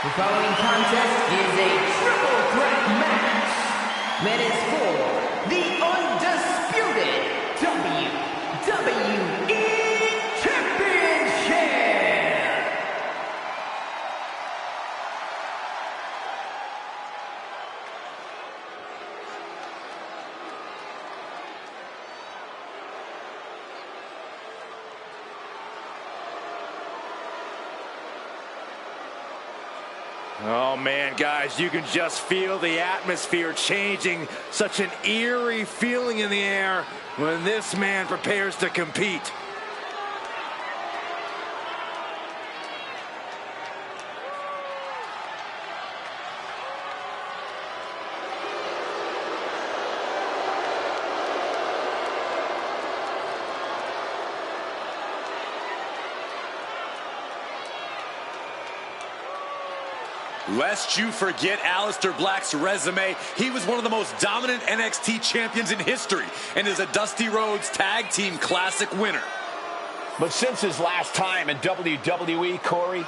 The following contest is a triple threat match that is for the undisputed WWE Championship. Oh man, guys, you can just feel the atmosphere changing. Such an eerie feeling in the air when this man prepares to compete. Lest you forget Aleister Black's resume, he was one of the most dominant NXT champions in history and is a Dusty Rhodes Tag Team Classic winner. But since his last time in WWE, Corey,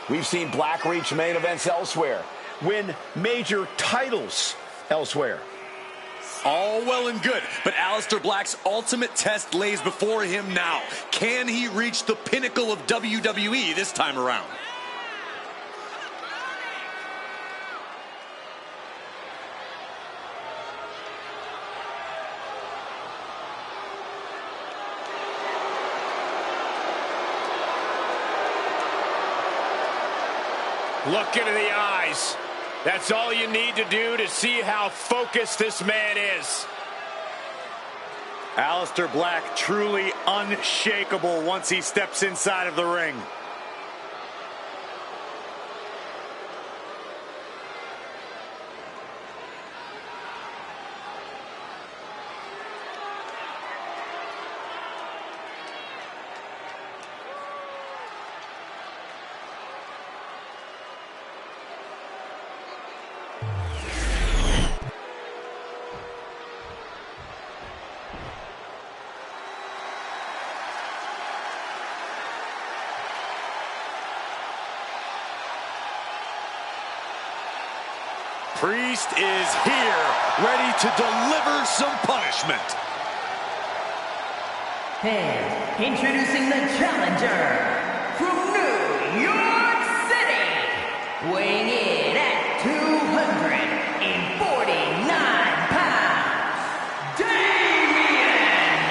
we've seen Black reach main events elsewhere, win major titles elsewhere. All well and good, but Aleister Black's ultimate test lays before him now. Can he reach the pinnacle of WWE this time around? Look into the eyes. That's all you need to do to see how focused this man is. Aleister Black truly unshakable once he steps inside of the ring. Priest is here, ready to deliver some punishment. And introducing the challenger from New York City, weighing in at 249 pounds, Damian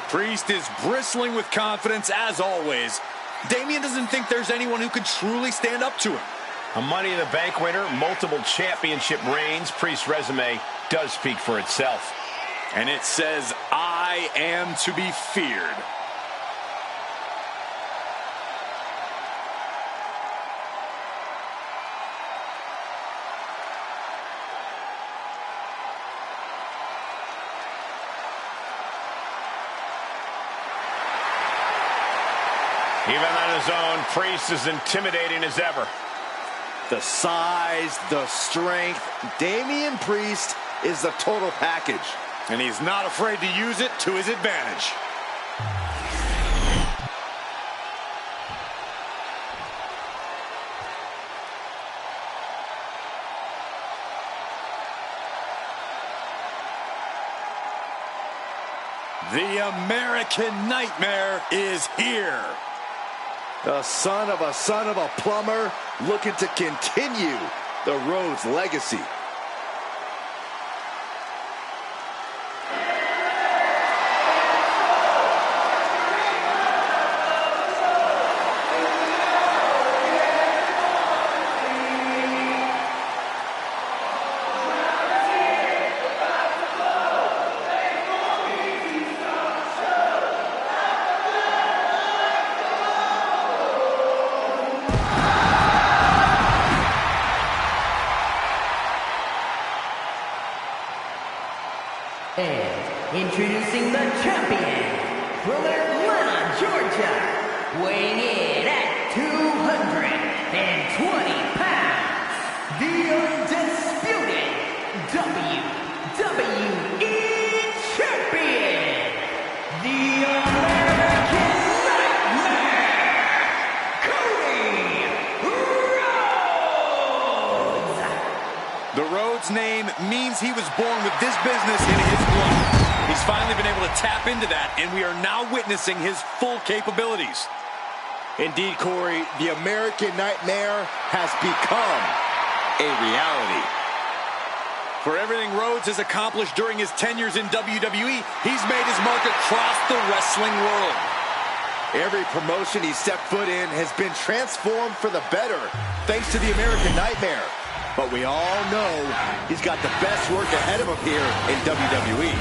Priest! Priest is bristling with confidence as always. Damian doesn't think there's anyone who could truly stand up to him. A Money in the Bank winner, multiple championship reigns. Priest's resume does speak for itself. And it says, I am to be feared. Even on his own, Priest is intimidating as ever. The size, the strength. Damian Priest is the total package. And he's not afraid to use it to his advantage. The American Nightmare is here. The son of a plumber looking to continue the Rhodes legacy. And introducing the champion from Atlanta, Georgia, weighing in at 220 pounds, the undisputed WWE Champion, the American Nightmare. The Rhodes name means he was born with this business in his blood. He's finally been able to tap into that, and we are now witnessing his full capabilities. Indeed, Corey, the American Nightmare has become a reality. For everything Rhodes has accomplished during his tenures in WWE, he's made his mark across the wrestling world. Every promotion he's stepped foot in has been transformed for the better, thanks to the American Nightmare. But we all know he's got the best work ahead of him here in WWE.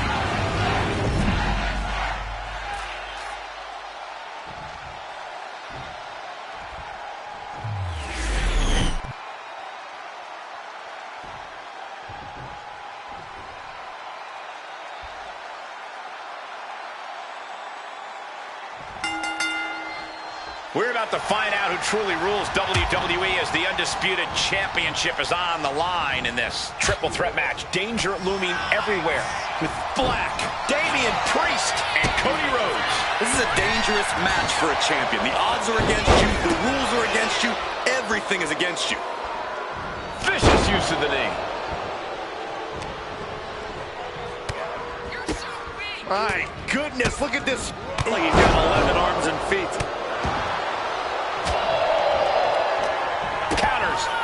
We're about to find out who truly rules WWE as the Undisputed Championship is on the line in this triple threat match. Danger looming everywhere with Black, Damian Priest, and Cody Rhodes. This is a dangerous match for a champion. The odds are against you. The rules are against you. Everything is against you. Vicious use of the knee. My goodness, look at this. Like he's got 11 arms and feet.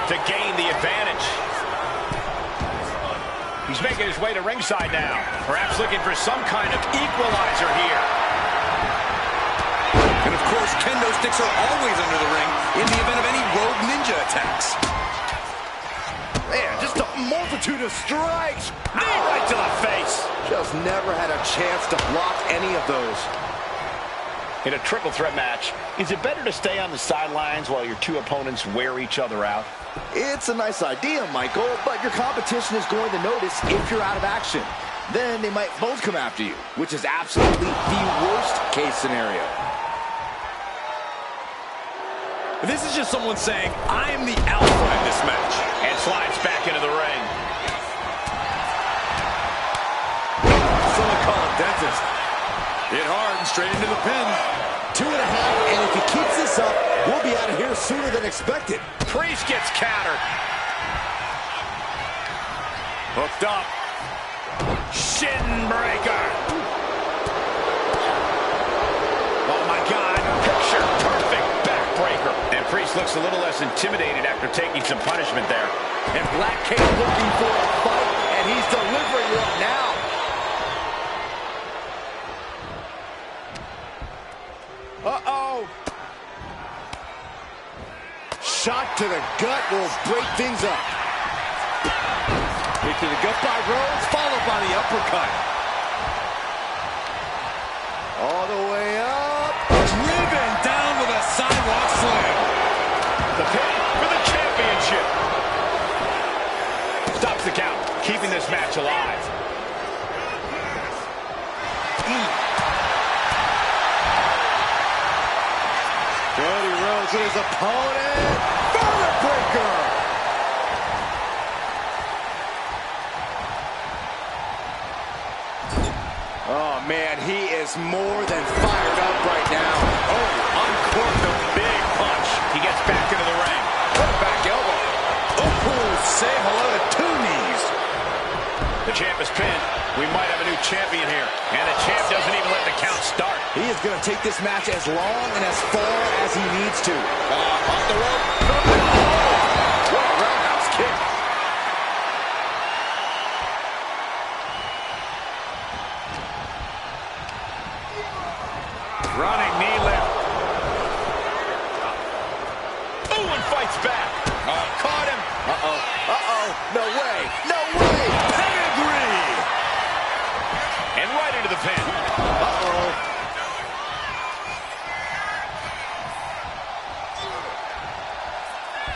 To gain the advantage. He's making his way to ringside now. Perhaps looking for some kind of equalizer here. And of course, kendo sticks are always under the ring in the event of any rogue ninja attacks. Man, just a multitude of strikes. Knee right to the face. Just never had a chance to block any of those. In a triple threat match, is it better to stay on the sidelines while your two opponents wear each other out? It's a nice idea, Michael, but your competition is going to notice if you're out of action. Then they might both come after you, which is absolutely the worst case scenario. This is just someone saying, I am the alpha in this match. And slides back into the ring. Someone call a dentist. Hit hard and straight into the pin. 2.5, and if he keeps this up, we'll be out of here sooner than expected. Priest gets countered. Hooked up. Shin breaker. Oh my God, picture perfect backbreaker. And Priest looks a little less intimidated after taking some punishment there. And Black came looking for a fight, and he's delivering one now. Uh-oh. Shot to the gut will break things up. Hit to the gut by Rhodes, followed by the uppercut. All the way up. Driven down with a sidewalk slam. The pin for the championship. Stops the count, keeping this match alive. Cody Rhodes with his opponent. Vertebra breaker. Oh, man, he is more than fired up right now. Oh, uncorked a big punch. He gets back into the ring. What a back elbow. Oh, say hello to two knees. The champ is pinned. We might have a new champion here. And the champ doesn't even let the count start. He is going to take this match as long and as far as he needs to. Off the rope. Oh, what a roundhouse kick. Running knee lift. Oh, and fights back. Caught him. Uh-oh. Uh-oh. No way. No way. Pedigree. And right into the pin. Uh-oh.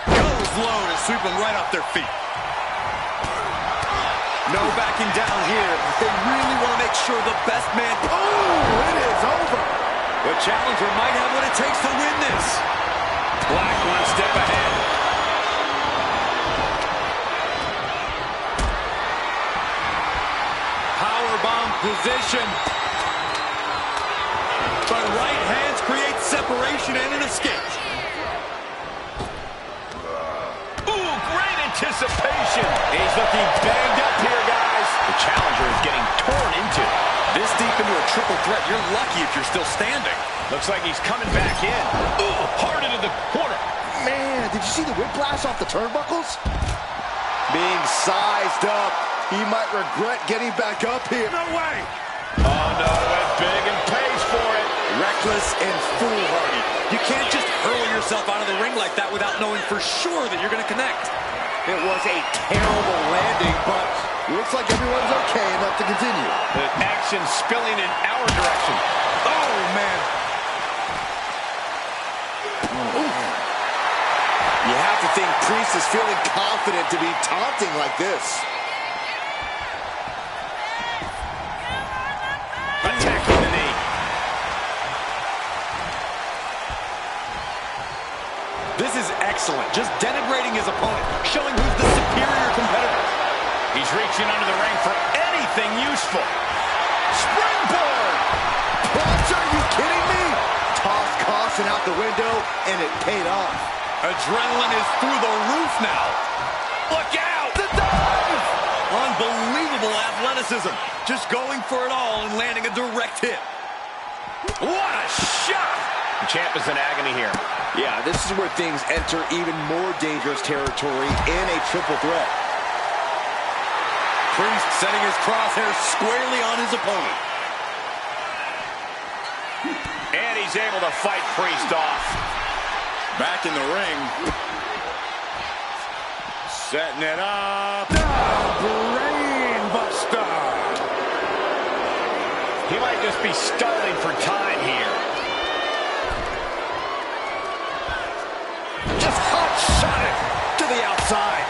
Goes low to sweep them right off their feet. No backing down here. They really want to make sure the best man... Oh, it is over. The challenger might have what it takes to win this. Black one step ahead. Powerbomb position. But right hands create separation and an escape. Ooh, great anticipation. He's looking banged up here, guys. The challenger is getting torn into. This deep into a triple threat, you're lucky if you're still standing. Looks like he's coming back in. Ooh, hard into the corner. Man, did you see the whiplash off the turnbuckles? Being sized up. He might regret getting back up here. No way! Oh, no, went big and pays for it. Reckless and foolhardy. You can't just hurl yourself out of the ring like that without knowing for sure that you're going to connect. It was a terrible landing, but looks like everyone's okay enough to continue. The action spilling in our direction. Oh, man. You have to think Priest is feeling confident to be taunting like this. Attacking the knee. This is excellent. Just denigrating his opponent, showing who's the superior competitor. He's reaching under the ring for anything useful. Springboard! What? Are you kidding me? Toss caution out the window, and it paid off. Adrenaline is through the roof now. Look out! The dive! Unbelievable athleticism. Just going for it all and landing a direct hit. What a shot! The champ is in agony here. Yeah, this is where things enter even more dangerous territory in a triple threat. Priest setting his crosshairs squarely on his opponent. And he's able to fight Priest off. Back in the ring. Setting it up. Brain buster. He might just be stalling for time here. Just hot shot it to the outside.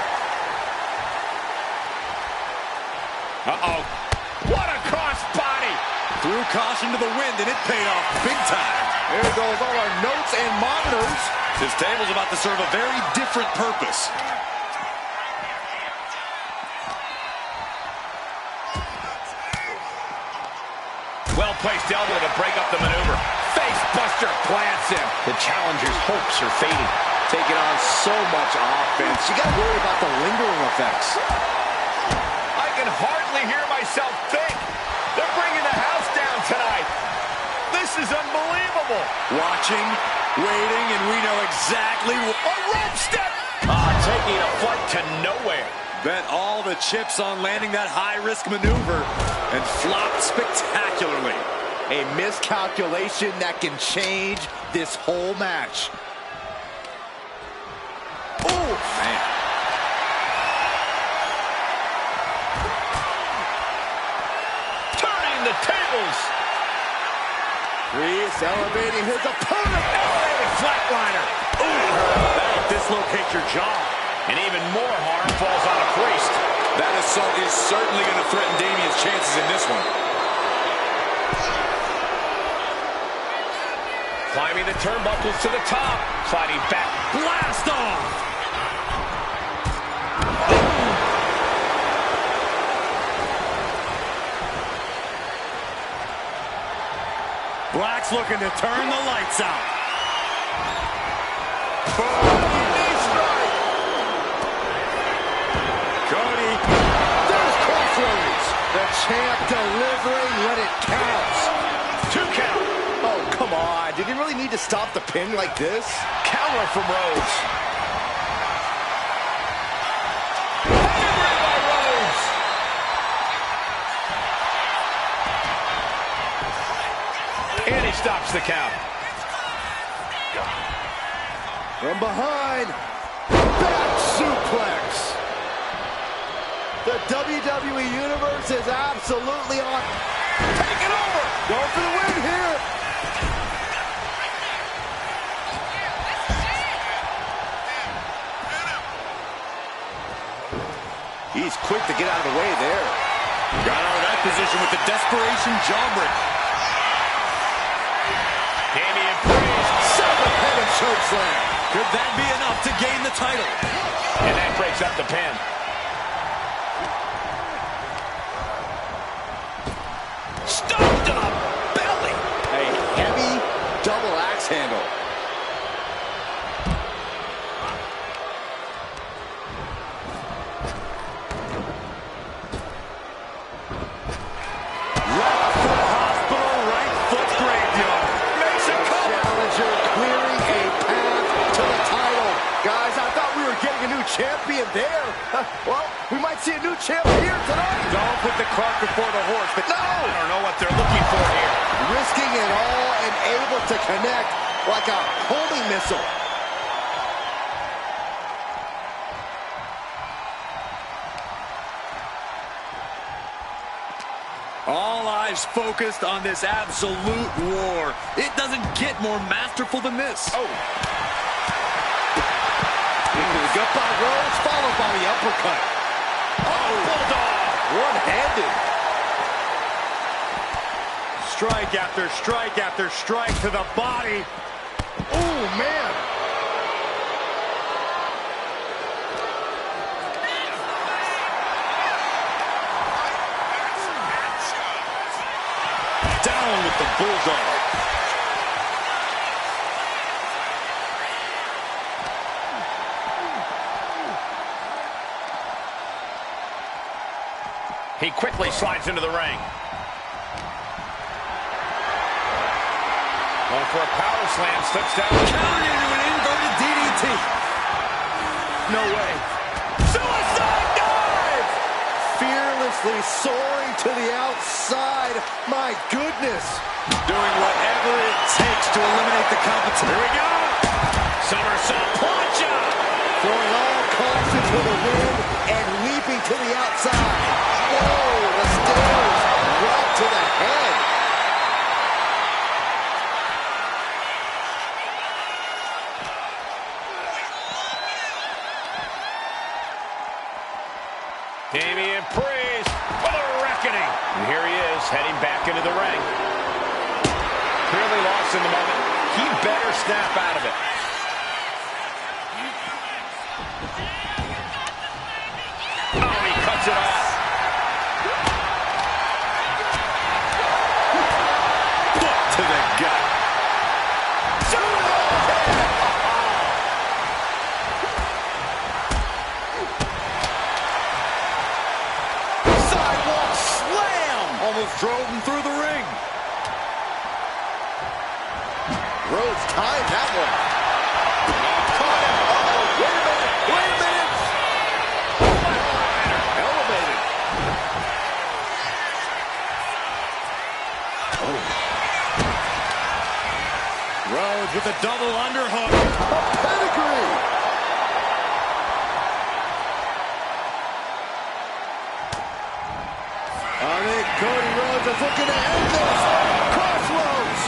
Uh-oh. What a crossbody. Threw caution to the wind, and it paid off big time. There goes all our notes and monitors. This table's about to serve a very different purpose. Well-placed elbow to break up the maneuver. Face buster plants him. The challenger's hopes are fading. Taking on so much offense. You got to worry about the lingering effects. I can hardly hear myself think. They're bringing the house down tonight. This is unbelievable. Watching, waiting, and we know exactly what... A rope step! Taking a flight to nowhere. Bet all the chips on landing that high-risk maneuver and flopped spectacularly. A miscalculation that can change this whole match. Oh, man. Turning the tables. Priest elevating his opponent. Elevated flatliner. Ooh, that'll dislocate your jaw. And even more harm falls on a Priest. That assault is certainly going to threaten Damian's chances in this one. Climbing the turnbuckles to the top. Sliding back. Blast off! Black's looking to turn the lights out. Knee strike. Cody. There's crossroads. The champ delivering when it counts. 2 count. Oh, come on. Did he really need to stop the pin like this? Counter from Rhodes. Hammered by Rhodes. And he stops the count. From behind, back suplex. The WWE Universe is absolutely on. Take it over. Going for the win here. He's quick to get out of the way there. Got out of that position with the desperation jawbreak. Damian Priest. Head and choke slam. Could that be enough to gain the title? And that breaks up the pin. Stomped to the belly. A heavy double axe handle. we're getting a new champion there. Well, we might see a new champ here tonight. Don't put the cart before the horse, but No! I don't know what they're looking for here. Risking it all and able to connect like a homing missile. all eyes focused on this absolute war. It doesn't get more masterful than this. Oh. Gut by Rhodes, followed by the uppercut. Oh, Bulldog. One-handed. Strike after strike after strike to the body. Oh, man. Down with the Bulldog. He quickly slides into the ring. Going for a power slam, steps down. Countered into an inverted DDT. No way. Suicide dive! Fearlessly soaring to the outside. My goodness. Doing whatever it takes to eliminate the competition. Here we go. Somersault plancha. Throwing all caution to the wind and leaping to the outside. Whoa, the stairs right to the head. Damian Priest for the reckoning. And here he is, heading back into the ring. Clearly lost in the moment. He better snap out of it. Oh, he cuts it off. Foot to the gut. Sidewalk slam! Almost drove him through the ring. Rhodes tied that one. Wait a minute! Elevated. Rhodes with a double underhook. Pedigree. I think Cody Rhodes is looking to end this. Crossroads.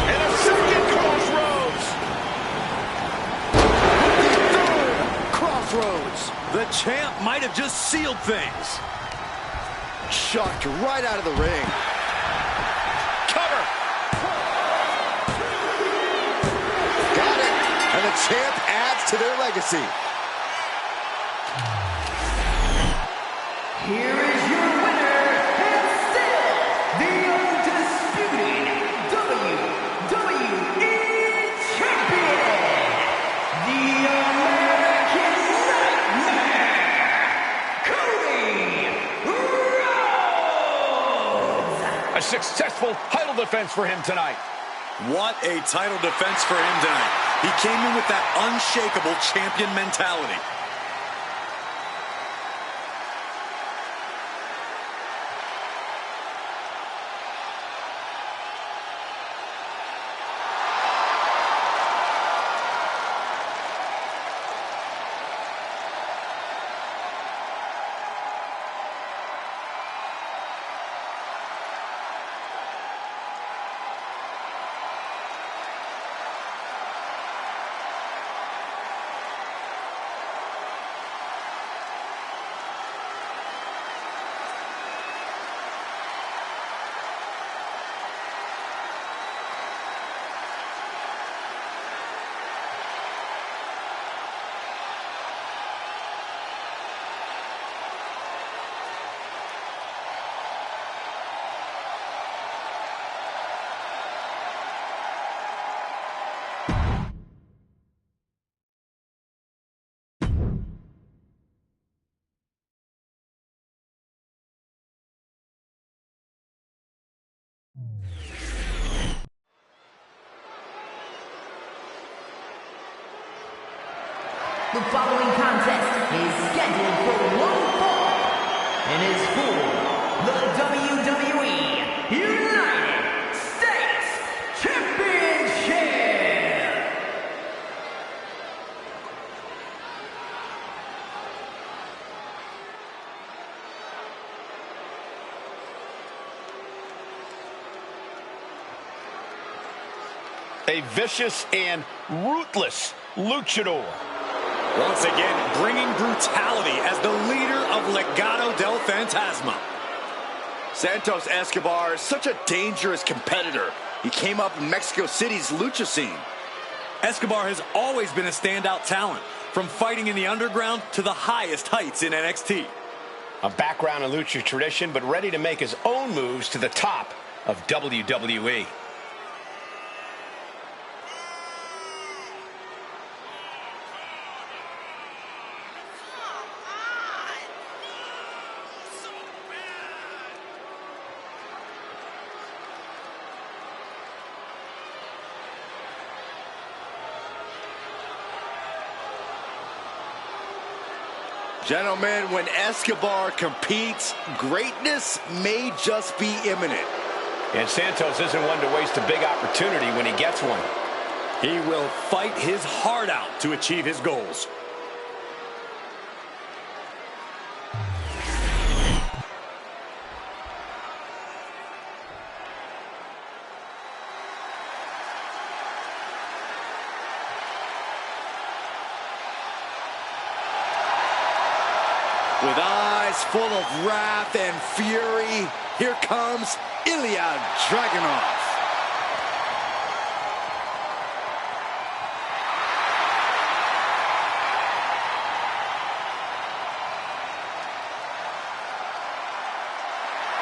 And a second crossroads. Third crossroads. The champ might have just sealed things. Chucked right out of the ring. Cover. Got it. And the champ adds to their legacy. Here is your winner, and still the undisputed WWE Champion, the American Nightmare, Cody Rhodes. A successful title defense for him tonight. What a title defense for him tonight. He came in with that unshakable champion mentality. The following contest is scheduled for one fall and is for the WWE United States Championship. A vicious and ruthless luchador. Once again, bringing brutality as the leader of Legado del Fantasma. Santos Escobar is such a dangerous competitor. He came up in Mexico City's lucha scene. Escobar has always been a standout talent, from fighting in the underground to the highest heights in NXT. A background in lucha tradition, but ready to make his own moves to the top of WWE. Gentlemen, when Escobar competes, greatness may just be imminent. And Santos isn't one to waste a big opportunity when he gets one. He will fight his heart out to achieve his goals. With eyes full of wrath and fury, here comes Ilya Dragunov.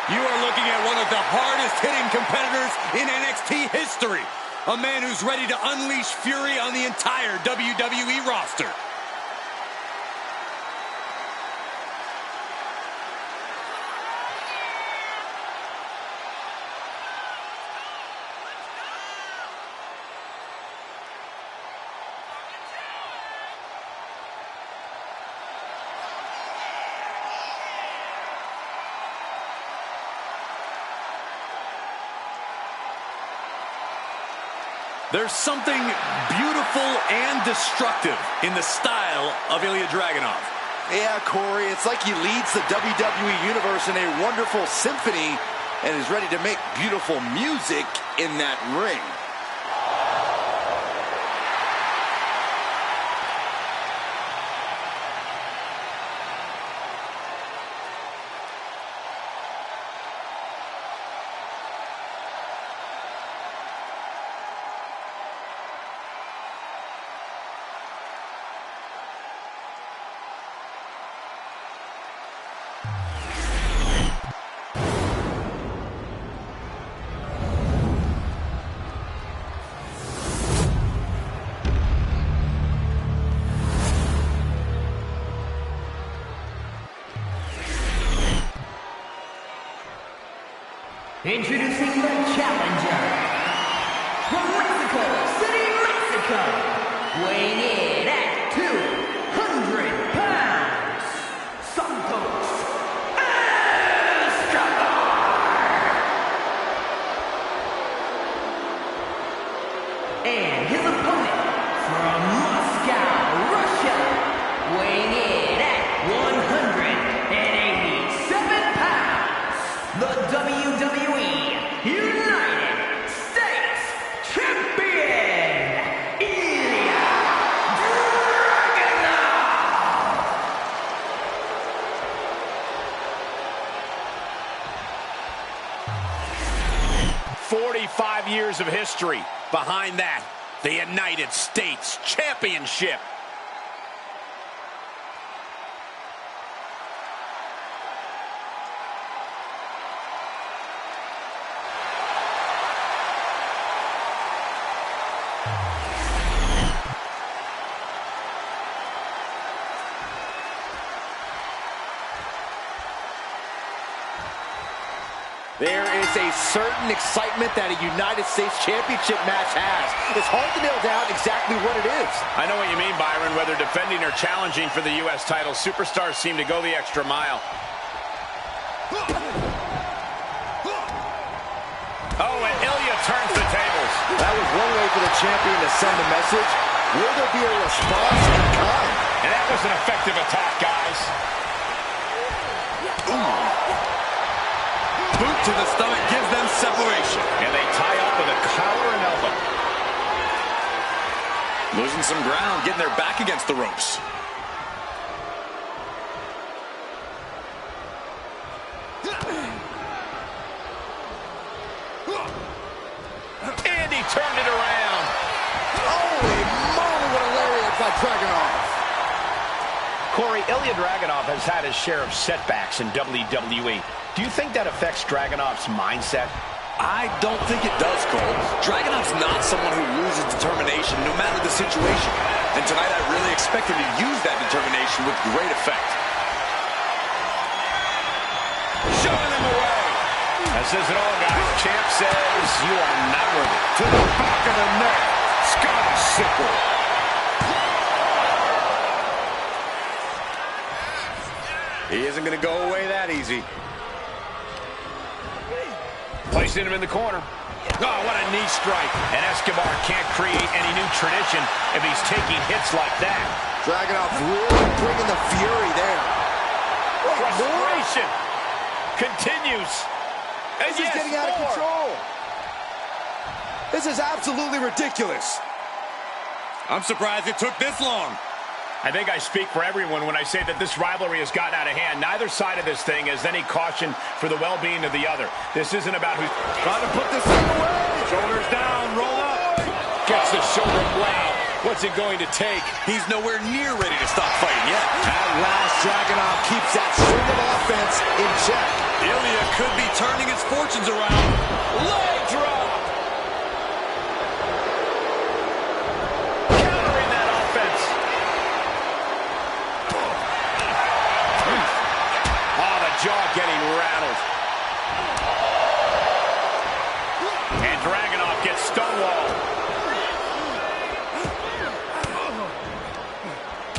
You are looking at one of the hardest-hitting competitors in NXT history. A man who's ready to unleash fury on the entire WWE roster. There's something beautiful and destructive in the style of Ilya Dragunov. Yeah, Corey, it's like he leads the WWE Universe in a wonderful symphony and is ready to make beautiful music in that ring. Introducing the challenger, from Mexico City, Mexico, weighing in at 200 pounds, Santos Escobar. And his opponent, from Moscow, Russia, weighing in at 187 pounds, the WWE United States Champion, Ilya Dragunov. 45 years of history. Behind that, the United States Championship. There is a certain excitement that a United States Championship match has. It's hard to nail down exactly what it is. I know what you mean, Byron. Whether defending or challenging for the U.S. title, superstars seem to go the extra mile. Oh, and Ilya turns the tables. That was one way for the champion to send a message. Will there be a response in kind? And that was an effective attack, guys. Ooh. Boot to the stomach gives them separation. And they tie up with a collar and elbow. Losing some ground, getting their back against the ropes. And he turned it around. Holy moly, what a lariat by Dragunov. Corey, Ilya Dragunov has had his share of setbacks in WWE. Do you think that affects Dragunov's mindset? I don't think it does, Cole. Dragunov's not someone who loses determination no matter the situation. And tonight I really expect him to use that determination with great effect. Showing him away. That says it all, guys. Champ says you are not worthy. To the back of the neck. Scotty sickle. He isn't going to go away that easy. Placing him in the corner. Oh, what a knee strike. And Escobar can't create any new tradition if he's taking hits like that. Dragunov really bringing the fury there. Frustration continues. And This is getting out of control. This is absolutely ridiculous. I'm surprised it took this long. I think I speak for everyone when I say that this rivalry has gotten out of hand. Neither side of this thing has any caution for the well-being of the other. This isn't about who's Trying to put this thing away. Shoulders down, roll up. gets the shoulder blade. What's it going to take? He's nowhere near ready to stop fighting yet. At last, Dragunov keeps that string of offense in check. Ilya could be turning his fortunes around. Leg drop. Countering that offense. Oh, the jaw getting rattled. And Dragunov gets stonewalled.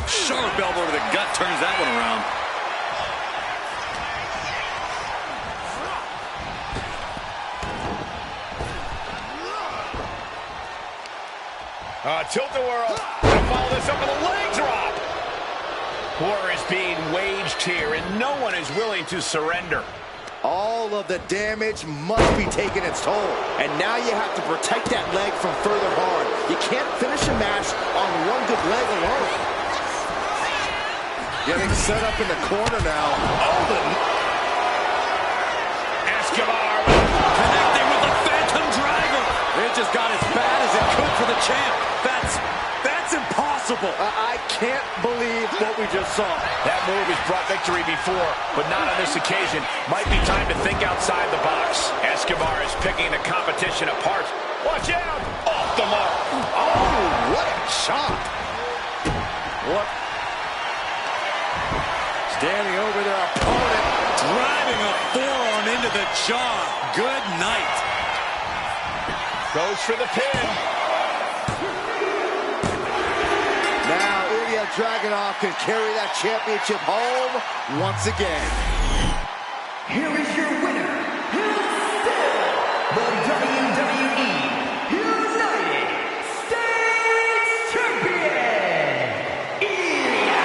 Sharp elbow to the gut turns that one around. Tilt-a-whirl. Gonna follow this up with a leg drop. War is being waged here, and no one is willing to surrender. All of the damage must be taking its toll. And now you have to protect that leg from further harm. You can't finish a match on one good leg alone. Getting set up in the corner now. Escobar. Connecting with the Phantom Dragon. It just got as bad as it could for the champ. That's impossible. I can't believe what we just saw. That move has brought victory before, but not on this occasion. Might be time to think outside the box. Escobar is picking the competition apart. Watch out! Off the mark. Oh, what a shot. What? Standing over their opponent, driving a forearm into the jaw. Good night. Goes for the pin. Now Ilya Dragunov can carry that championship home once again. Here is your winner, the WWE United States Champion, Ilya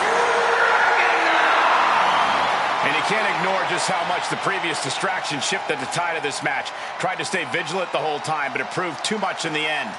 Dragunov. And you can't ignore just how much the previous distraction shifted the tide of this match. Tried to stay vigilant the whole time, but it proved too much in the end.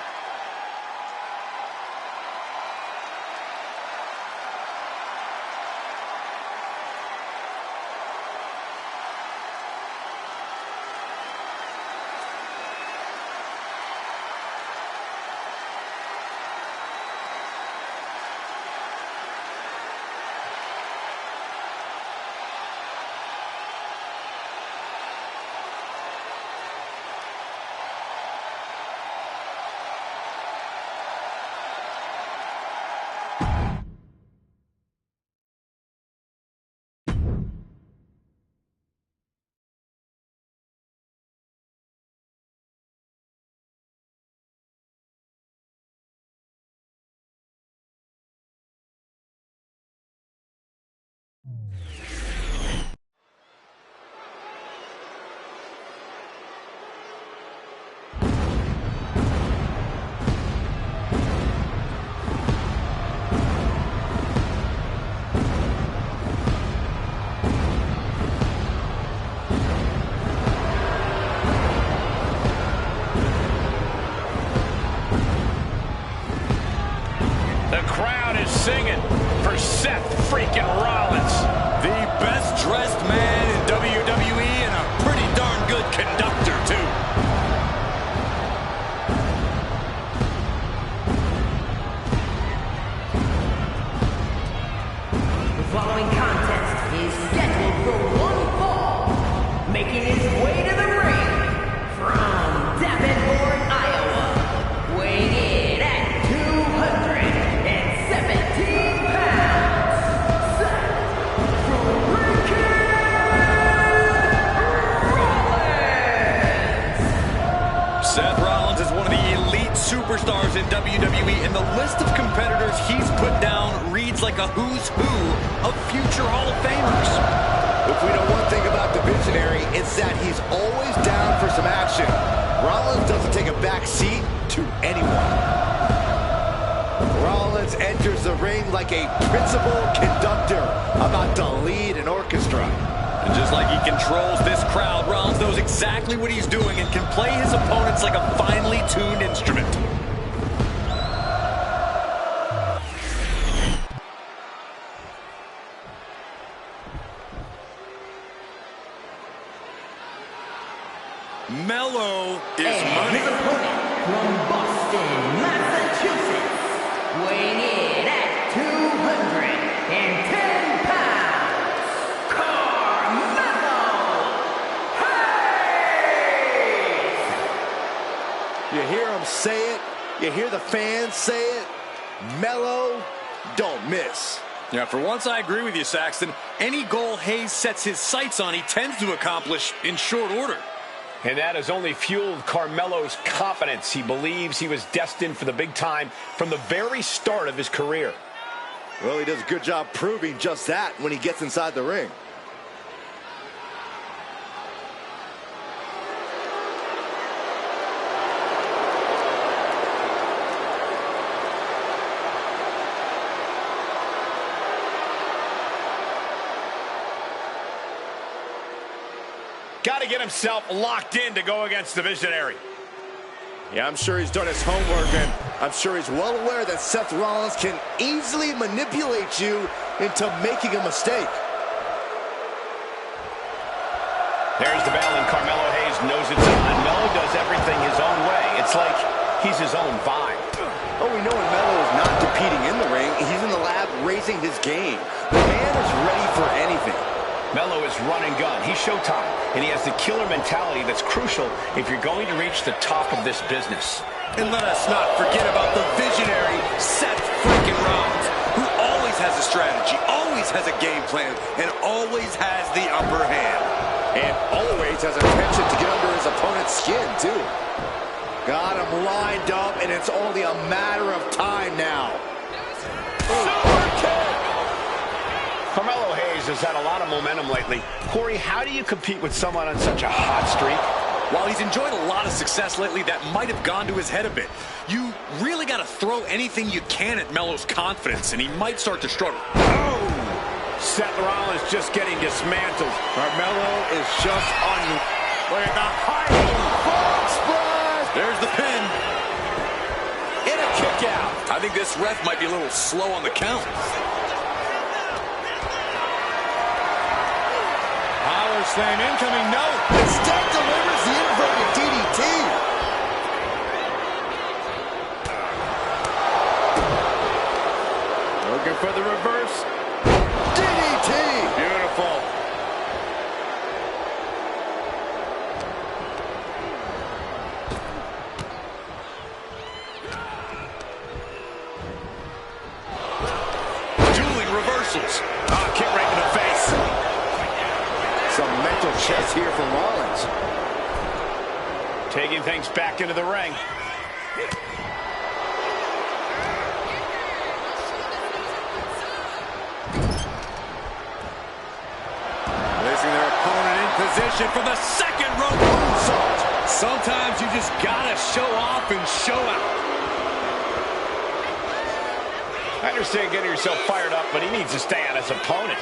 Singing for Seth freaking Rollins. The best dressed man in WWE and a pretty darn good conductor, too. The following contest is scheduled for one fall. Making his way to the ring from Davenport, Iowa. Weighing in at 217 pounds. Seth Rollins. Seth Rollins is one of the elite superstars in WWE, and the list of competitors he's put down reads like a who's who of future Hall of Famers. If we know one thing about the Visionary, it's that he's always down for some action. Rollins doesn't take a back seat to anyone. Rollins enters the ring like a principal conductor about to lead an orchestra. And just like he controls this crowd, Rollins knows exactly what he's doing and can play his opponents like a finely tuned instrument. Mellow is money. His opponent from Boston, Massachusetts, weighing in at 210 pounds, Carmelo Hayes. You hear him say it, you hear the fans say it, Mellow, don't miss. Yeah, for once I agree with you, Saxton. Any goal Hayes sets his sights on, he tends to accomplish in short order. And that has only fueled Carmelo's confidence. He believes he was destined for the big time from the very start of his career. Well, he does a good job proving just that when he gets inside the ring. Got to get himself locked in to go against the Visionary. Yeah, I'm sure he's done his homework, and I'm sure he's well aware that Seth Rollins can easily manipulate you into making a mistake. There's the bell, and Carmelo Hayes knows it's on. Melo does everything his own way. It's like he's his own vibe. Oh, we know when Melo is not competing in the ring, he's in the lab raising his game. The man is ready for anything. Melo is run and gun. He's Showtime, and he has the killer mentality that's crucial if you're going to reach the top of this business. And let us not forget about the visionary Seth freaking Rollins, who always has a strategy, always has a game plan, and always has the upper hand. And always has intention to get under his opponent's skin, too. Got him lined up, and it's only a matter of time now. Super kick! Carmelo Hayes has had a lot of momentum lately. Corey, how do you compete with someone on such a hot streak? While he's enjoyed a lot of success lately, that might have gone to his head a bit. You really got to throw anything you can at Melo's confidence, and he might start to struggle. Oh! Seth Rollins just getting dismantled. Carmelo is just on with the high frog splash. There's the pin. And a kick out. I think this ref might be a little slow on the count. Power slam incoming, no. Instead delivers the inverted DDT. Looking for the reverse. DDT. Beautiful. Dueling reversals. Kick right in the face. Some mental chess here from Rollins. Taking things back into the ring. submission from the second rope moonsault. Sometimes you just gotta show off and show out. I understand getting yourself fired up, but he needs to stay on his opponent.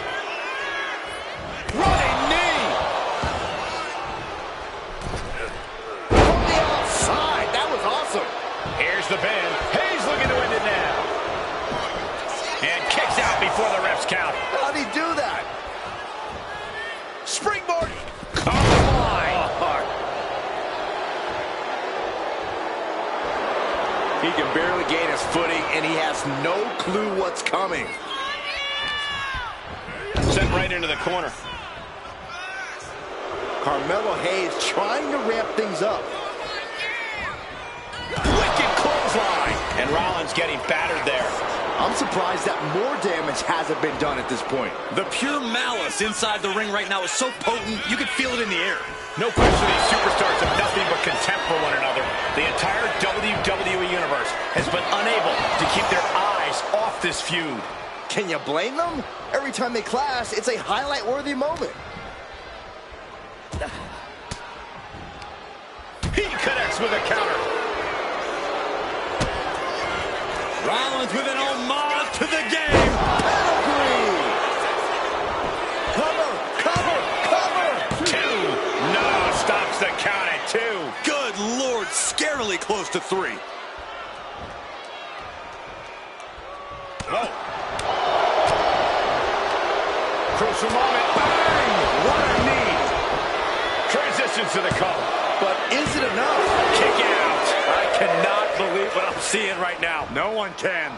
Running knee. From the outside. That was awesome. Here's the pin. Hayes looking to end it now. And kicks out before the ref's count. How'd he do that? Springboard. He can barely gain his footing, and he has no clue what's coming. Sent right into the corner. Carmelo Hayes trying to ramp things up. Wicked clothesline. And Rollins getting battered there. I'm surprised that more damage hasn't been done at this point. The pure malice inside the ring right now is so potent, you can feel it in the air. No question these superstars have nothing but contempt for one another. The entire WWE Universe has been unable to keep their eyes off this feud. Can you blame them? Every time they clash, it's a highlight-worthy moment. He connects with a counter. Rollins with an homage to the game. Pedigree! Cover! Cover! Cover! 2. No, stops the count at 2. Good Lord, scarily close to 3. Whoa. Crucial moment. Bang! What a knee. Transitions to the cover. But is it enough? Kick out. I cannot believe what I'm seeing right now. No one can.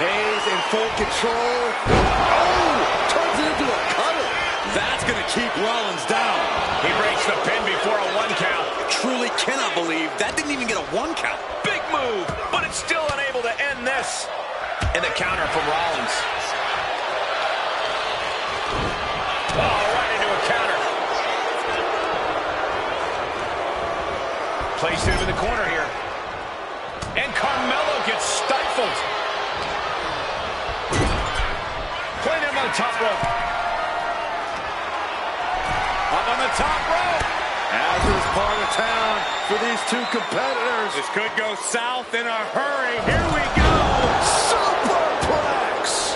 Hayes in full control. Oh! Turns it into a cutter. That's going to keep Rollins down. He breaks the pin before a 1 count. Truly cannot believe that didn't even get a 1 count. Big move, but it's still unable to end this. And the counter from Rollins. Oh, right into a counter. Placed into the corner here. And Carmelo gets stifled. Playing him on the top rope. Up on the top rope. As is part of town for these two competitors. This could go south in a hurry. Here we go. Superplex!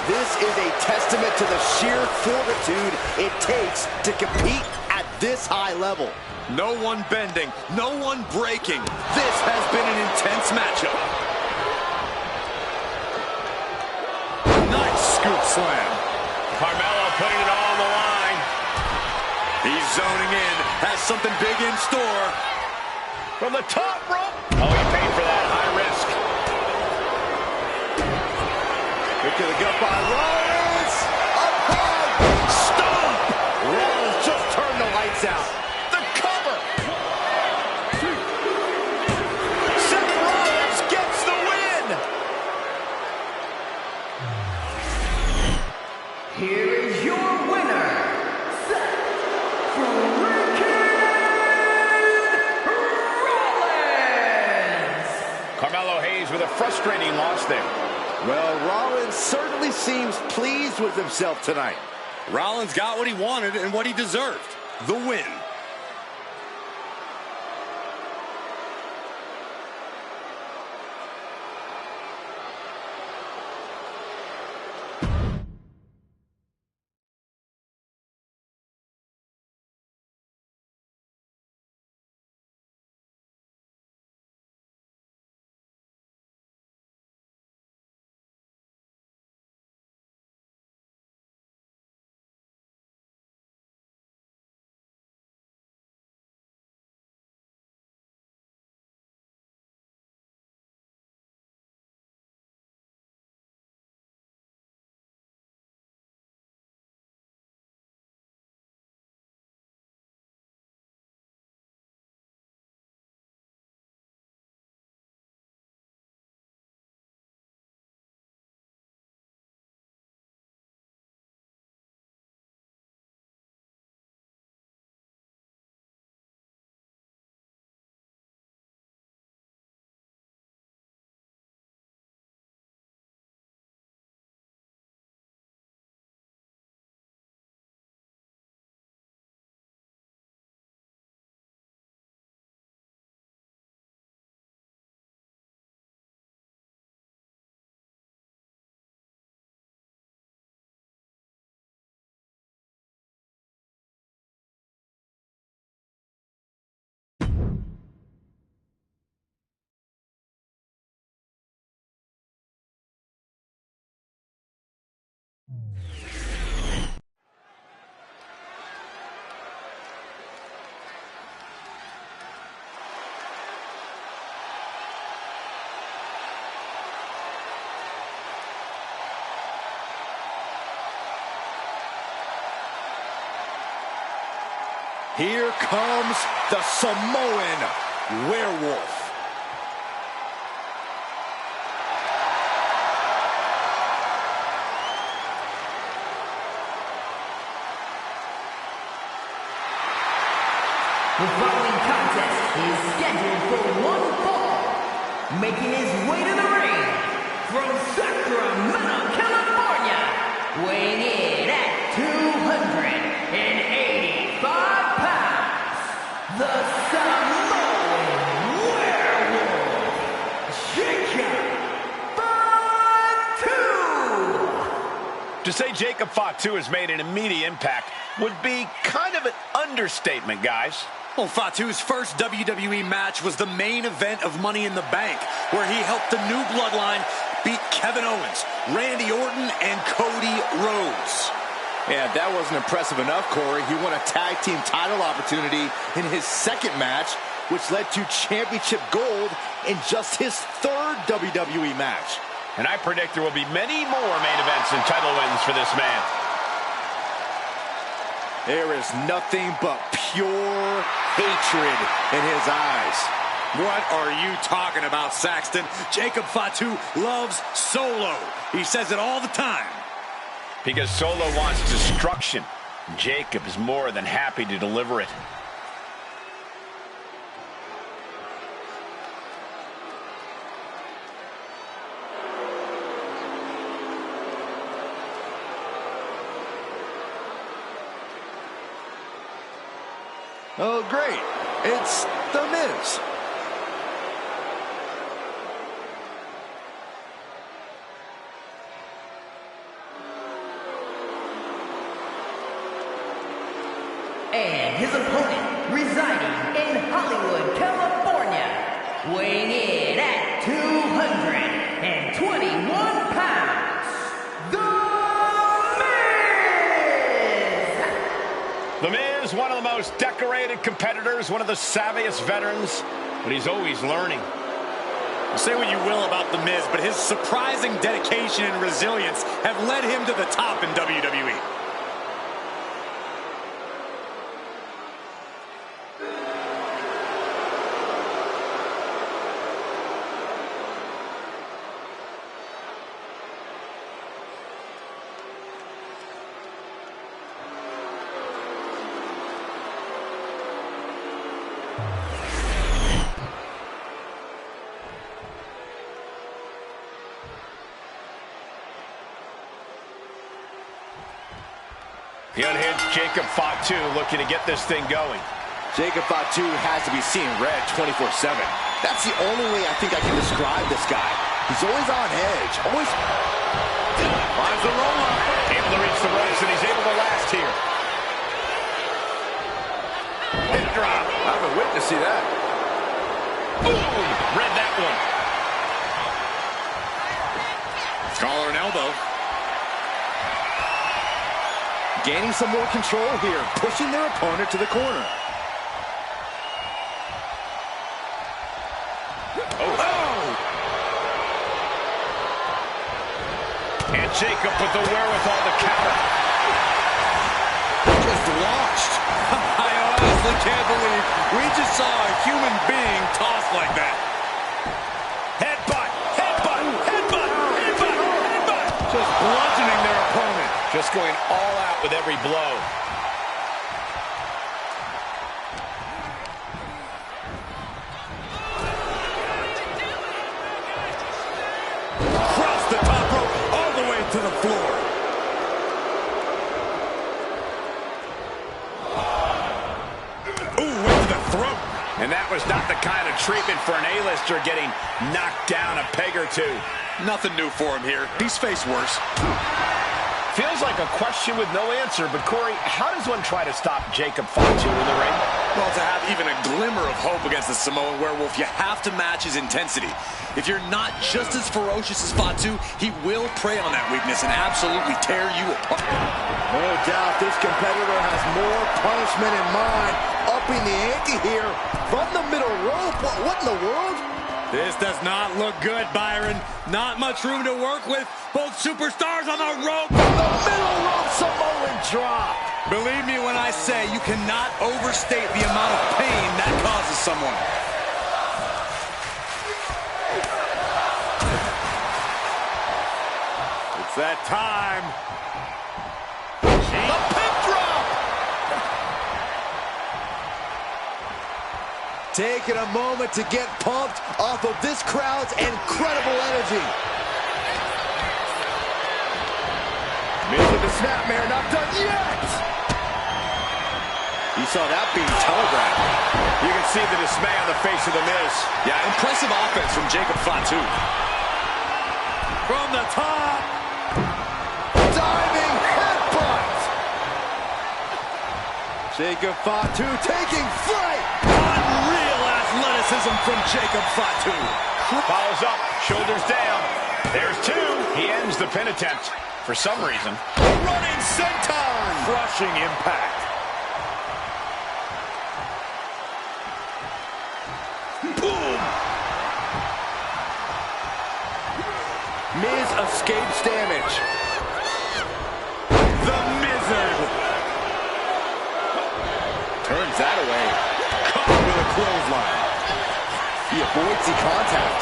This is a testament to the sheer fortitude it takes to compete at this high level. No one bending, no one breaking. This has been an intense matchup. Nice scoop slam. Carmelo putting it all on the line. He's zoning in, has something big in store. From the top rope. Oh, he paid for that. High risk. Kick to the gut by Rollins. Up high. Stomp. Rollins just turned the lights out. The cover. Seth Rollins gets the win. Here is your winner, Seth Rollins! Carmelo Hayes with a frustrating loss there. Well, Rollins certainly seems pleased with himself tonight. Rollins got what he wanted and what he deserved. The win. Here comes the Samoan Werewolf. The following contest is scheduled for one fall. Making his way to the ring from Sacramento, California, weighing in at 285 pounds, the Samoan Werewolf, Jacob Fatu. To say Jacob Fatu has made an immediate impact would be kind of an understatement, guys. Well, Fatu's first WWE match was the main event of Money in the Bank, where he helped the New Bloodline beat Kevin Owens, Randy Orton, and Cody Rhodes. Yeah, that wasn't impressive enough, Corey. He won a tag team title opportunity in his second match, which led to championship gold in just his third WWE match. And I predict there will be many more main events and title wins for this man. There is nothing but pure hatred in his eyes. What are you talking about, Saxton? Jacob Fatu loves Solo. He says it all the time. Because Solo wants destruction. Jacob is more than happy to deliver it. Oh, great. It's The Miz. And his opponent, residing in Hollywood, California, weighing in at 221 pounds, The Miz, one of the most decorated competitors, one of the savviest veterans, but he's always learning. Say what you will about The Miz, but his surprising dedication and resilience have led him to the top in WWE. The unhinged Jacob Fatu looking to get this thing going. Jacob Fatu has to be seeing red 24/7. That's the only way I think I can describe this guy. He's always on edge, always Finds the roll-up. Able to reach the ropes, and he's able to last here. Hip drop. I haven't witnessed see that. Boom! Read that one. Collar and elbow. Gaining some more control here, pushing their opponent to the corner. And Jacob with the wherewithal to counter. Just launched. I honestly can't believe we just saw a human being tossed like that. Headbutt, headbutt, headbutt, headbutt, headbutt. Just bludgeoning their opponent. Just going all out with every blow. Cross the top rope all the way to the floor. Ooh, went to the throat. And that was not the kind of treatment for an A-lister getting knocked down a peg or two. Nothing new for him here. He's faced worse. Feels like a question with no answer, but Corey, how does one try to stop Jacob Fatu in the ring? Well, to have even a glimmer of hope against the Samoan Werewolf, you have to match his intensity. If you're not just as ferocious as Fatu, he will prey on that weakness and absolutely tear you apart. No doubt this competitor has more punishment in mind. Upping the ante here from the middle rope. What in the world? This does not look good, Byron. Not much room to work with. Both superstars on the rope. The middle rope Samoan drop. Believe me when I say you cannot overstate the amount of pain that causes someone. It's that time. A pin drop! Taking a moment to get pumped off of this crowd's incredible energy. Miz with the snapmare, not done yet! You saw that being telegraphed. You can see the dismay on the face of the Miz. Yeah, impressive offense from Jacob Fatu. From the top. Diving headbutt. Jacob Fatu taking flight. Unreal athleticism from Jacob Fatu. Follows up, shoulders down. There's two. He ends the pin attempt for some reason. Running senton. Crushing impact. Boom. Miz escapes damage. The Mizzard. Turns that away. Caught with a clothesline. He avoids the contact.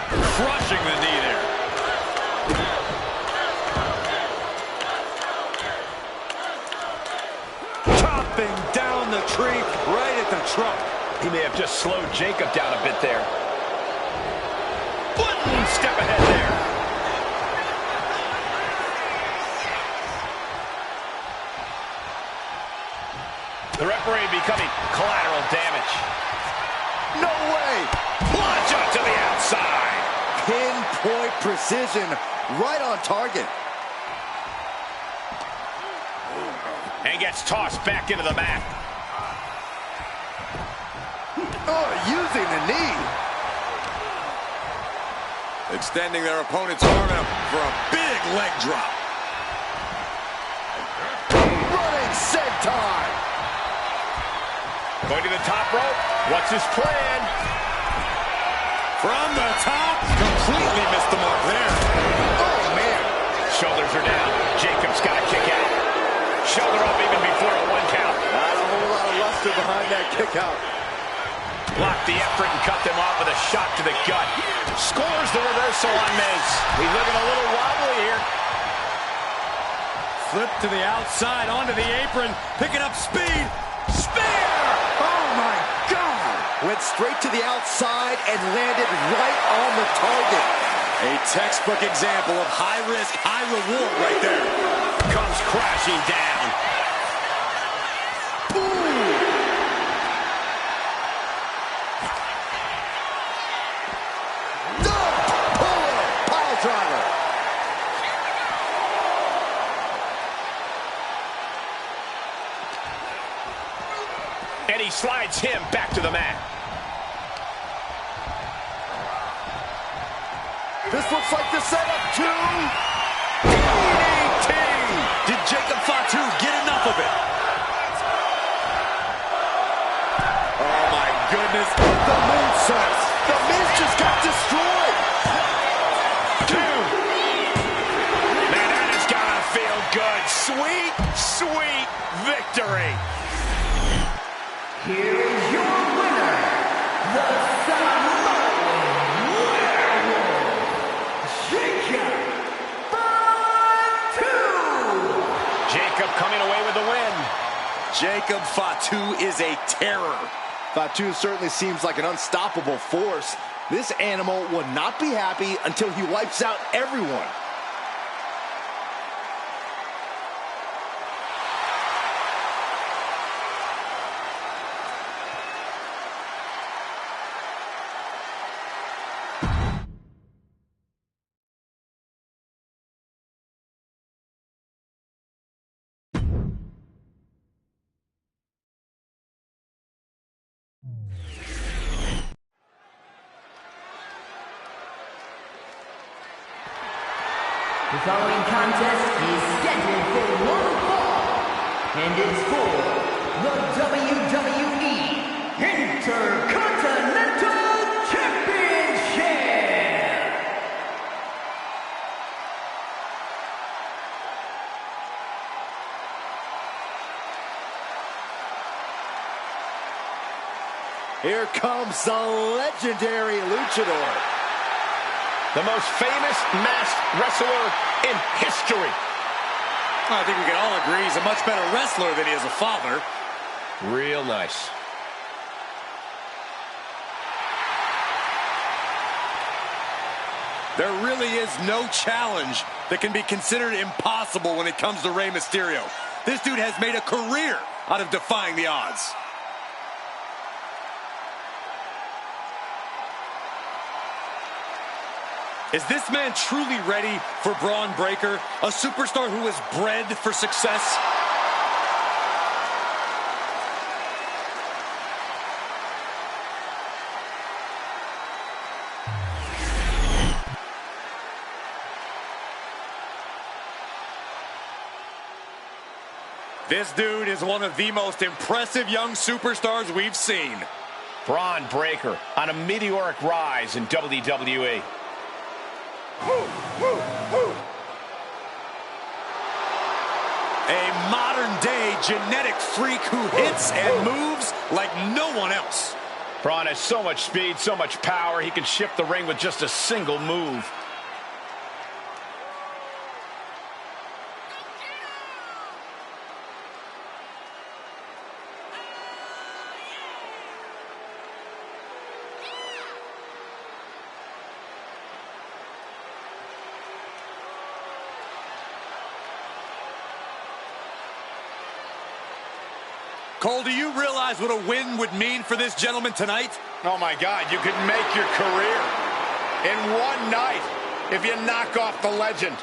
Crushing the knee there. Chopping down the tree right at the trunk. He may have just slowed Jacob down a bit there. One step ahead there. The referee becoming collateral damage. No way! Plunge up to the outside. Pinpoint precision, right on target. And gets tossed back into the mat. Oh, using the knee. Extending their opponent's arm out for a big leg drop. Running senton. Going to the top rope. What's his plan? From the top, completely missed the mark there. Oh, man. Shoulders are down. Jacob's got to kick out. Shoulder up even before a one count. Not a whole lot of luster behind that kick out. Blocked the effort and cut them off with a shot to the gut. Scores the reversal on Miz. He's looking a little wobbly here. Flip to the outside, onto the apron, picking up speed. Spear! Oh, my God. Went straight to the outside and landed right on the target. A textbook example of high risk, high reward right there. Comes crashing down. Pile driver. And he slides him back to the mat. This looks like the setup to DDT! Did Jacob Fatu get enough of it? Oh my goodness, the moonsault. The Miz just got destroyed. Two. Man, that has gotta feel good. Sweet, sweet victory. Here is your winner, the Samoan Werewolf, Jacob Fatu. Jacob coming away with the win. Jacob Fatu is a terror. Fatu certainly seems like an unstoppable force. This animal will not be happy until he wipes out everyone. The following contest is scheduled for one fall, and it's for the WWE Intercontinental Championship. Here comes the legendary luchador. The most famous masked wrestler in history. I think we can all agree he's a much better wrestler than he is a father. Real nice. There really is no challenge that can be considered impossible when it comes to Rey Mysterio. This dude has made a career out of defying the odds. Is this man truly ready for Braun Breaker, a superstar who is bred for success? This dude is one of the most impressive young superstars we've seen. Braun Breaker on a meteoric rise in WWE. A modern-day genetic freak who hits and moves like no one else. Braun has so much speed, so much power, he can shift the ring with just a single move. Cole, do you realize what a win would mean for this gentleman tonight? Oh my God, you could make your career in one night if you knock off the legend.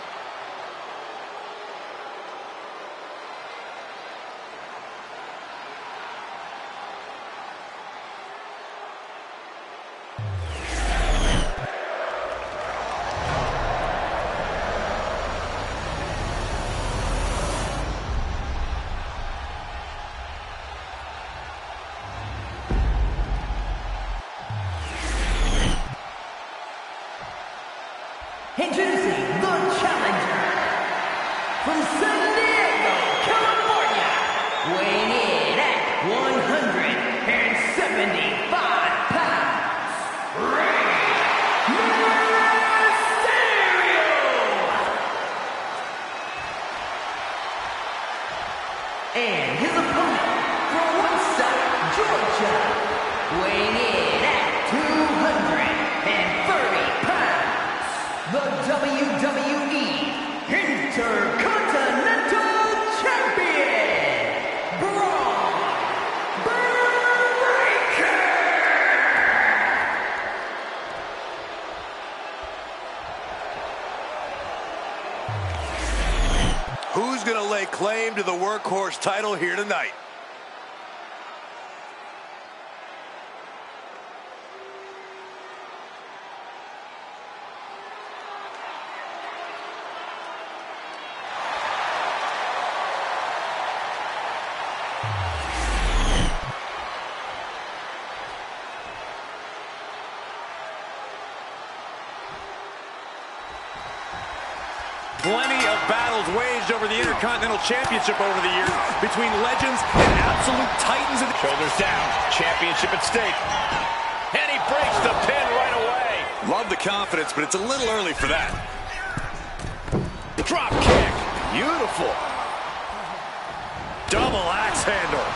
Introducing the challenger from San Diego, California, weighing in at 175 pounds, Rey Mysterio! And his opponent from Woodstock, Georgia, weighing in at 230 pounds. The WWE Intercontinental Champion, Braun Breaker! Who's going to lay claim to the workhorse title here tonight? Plenty of battles waged over the Intercontinental Championship over the years between legends and absolute titans. Shoulders down, championship at stake. And he breaks the pin right away. Love the confidence, but it's a little early for that. Drop kick. Beautiful. Double axe handle.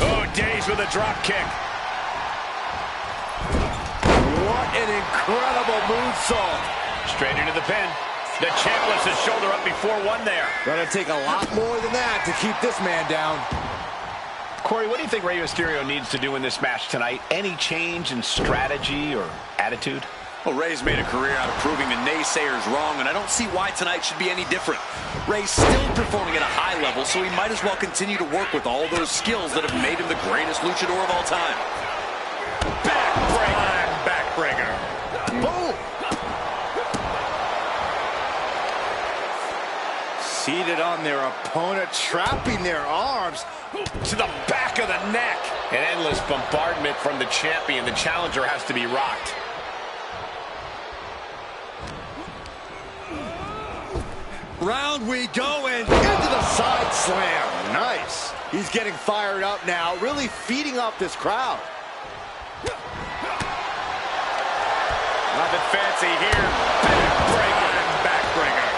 Oh, Days with a drop kick. What an incredible moonsault. Straight into the pin. The champ lifts his shoulder up before one there. Gonna take a lot more than that to keep this man down. Corey, what do you think Rey Mysterio needs to do in this match tonight? Any change in strategy or attitude? Well, Rey's made a career out of proving the naysayers wrong, and I don't see why tonight should be any different. Rey's still performing at a high level, so he might as well continue to work with all those skills that have made him the greatest luchador of all time. Backbreaker. Boom! Seated on their opponent, trapping their arms To the back of the neck. An endless bombardment from the champion. The challenger has to be rocked. Round we go, and into the side slam. Nice. He's getting fired up now, really feeding off this crowd. Nothing fancy here. Backbreaker and backbreaker.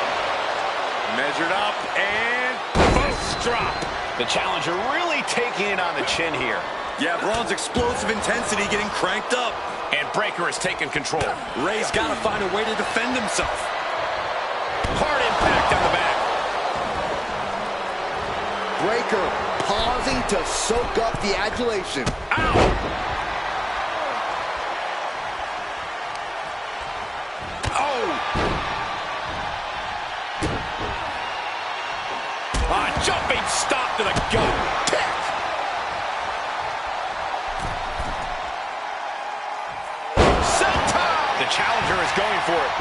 Measured up and both drop. The challenger really taking it on the chin here. Yeah, Braun's explosive intensity getting cranked up. And Breaker has taken control. Ray's got to find a way to defend himself. Hard impact on the back. Breaker pausing to soak up the adulation. Ow! Jumping stop to the gut. Kick. Senton! The challenger is going for it.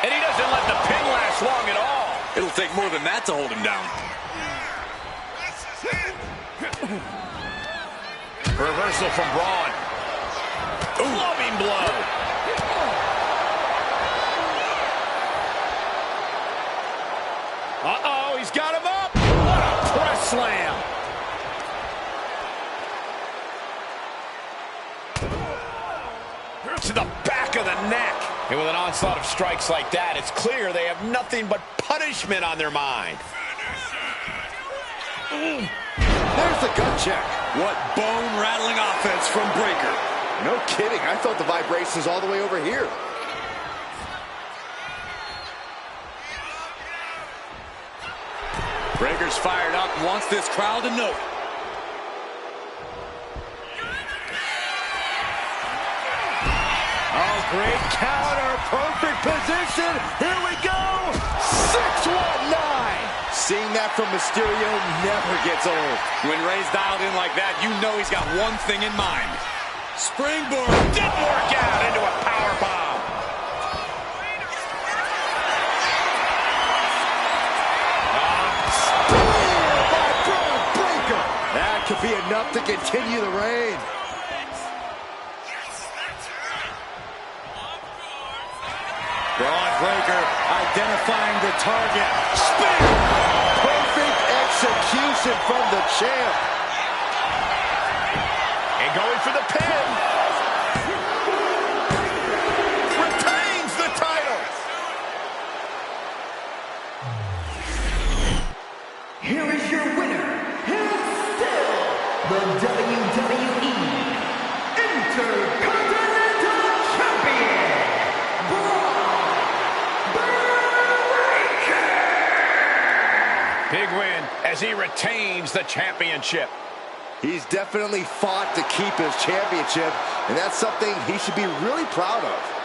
And he doesn't let the pin last long at all. It'll take more than that to hold him down. Reversal from Braun. Loving blow. Uh-oh, he's got him up. What a press slam. To the back of the neck. And with an onslaught of strikes like that, it's clear they have nothing but punishment on their mind. There's the gut check. What bone-rattling offense from Breaker. No kidding. I felt the vibrations all the way over here. Breaker's fired up and wants this crowd to know. Oh, great counter. Perfect position. Here we go. 619. Seeing that from Mysterio never gets old. When Ray's dialed in like that, you know he's got one thing in mind. Springboard. Didn't work out into a power bomb. That could be enough to continue the reign. Braun Breaker identifying the target. Spin! Perfect execution from the champ. And going for the pin. Retains the title. Here is your winner, and still the WWE Intercontinental Champion, Braun Breaker. Big win as he retains the championship. He's definitely fought to keep his championship, and that's something he should be really proud of.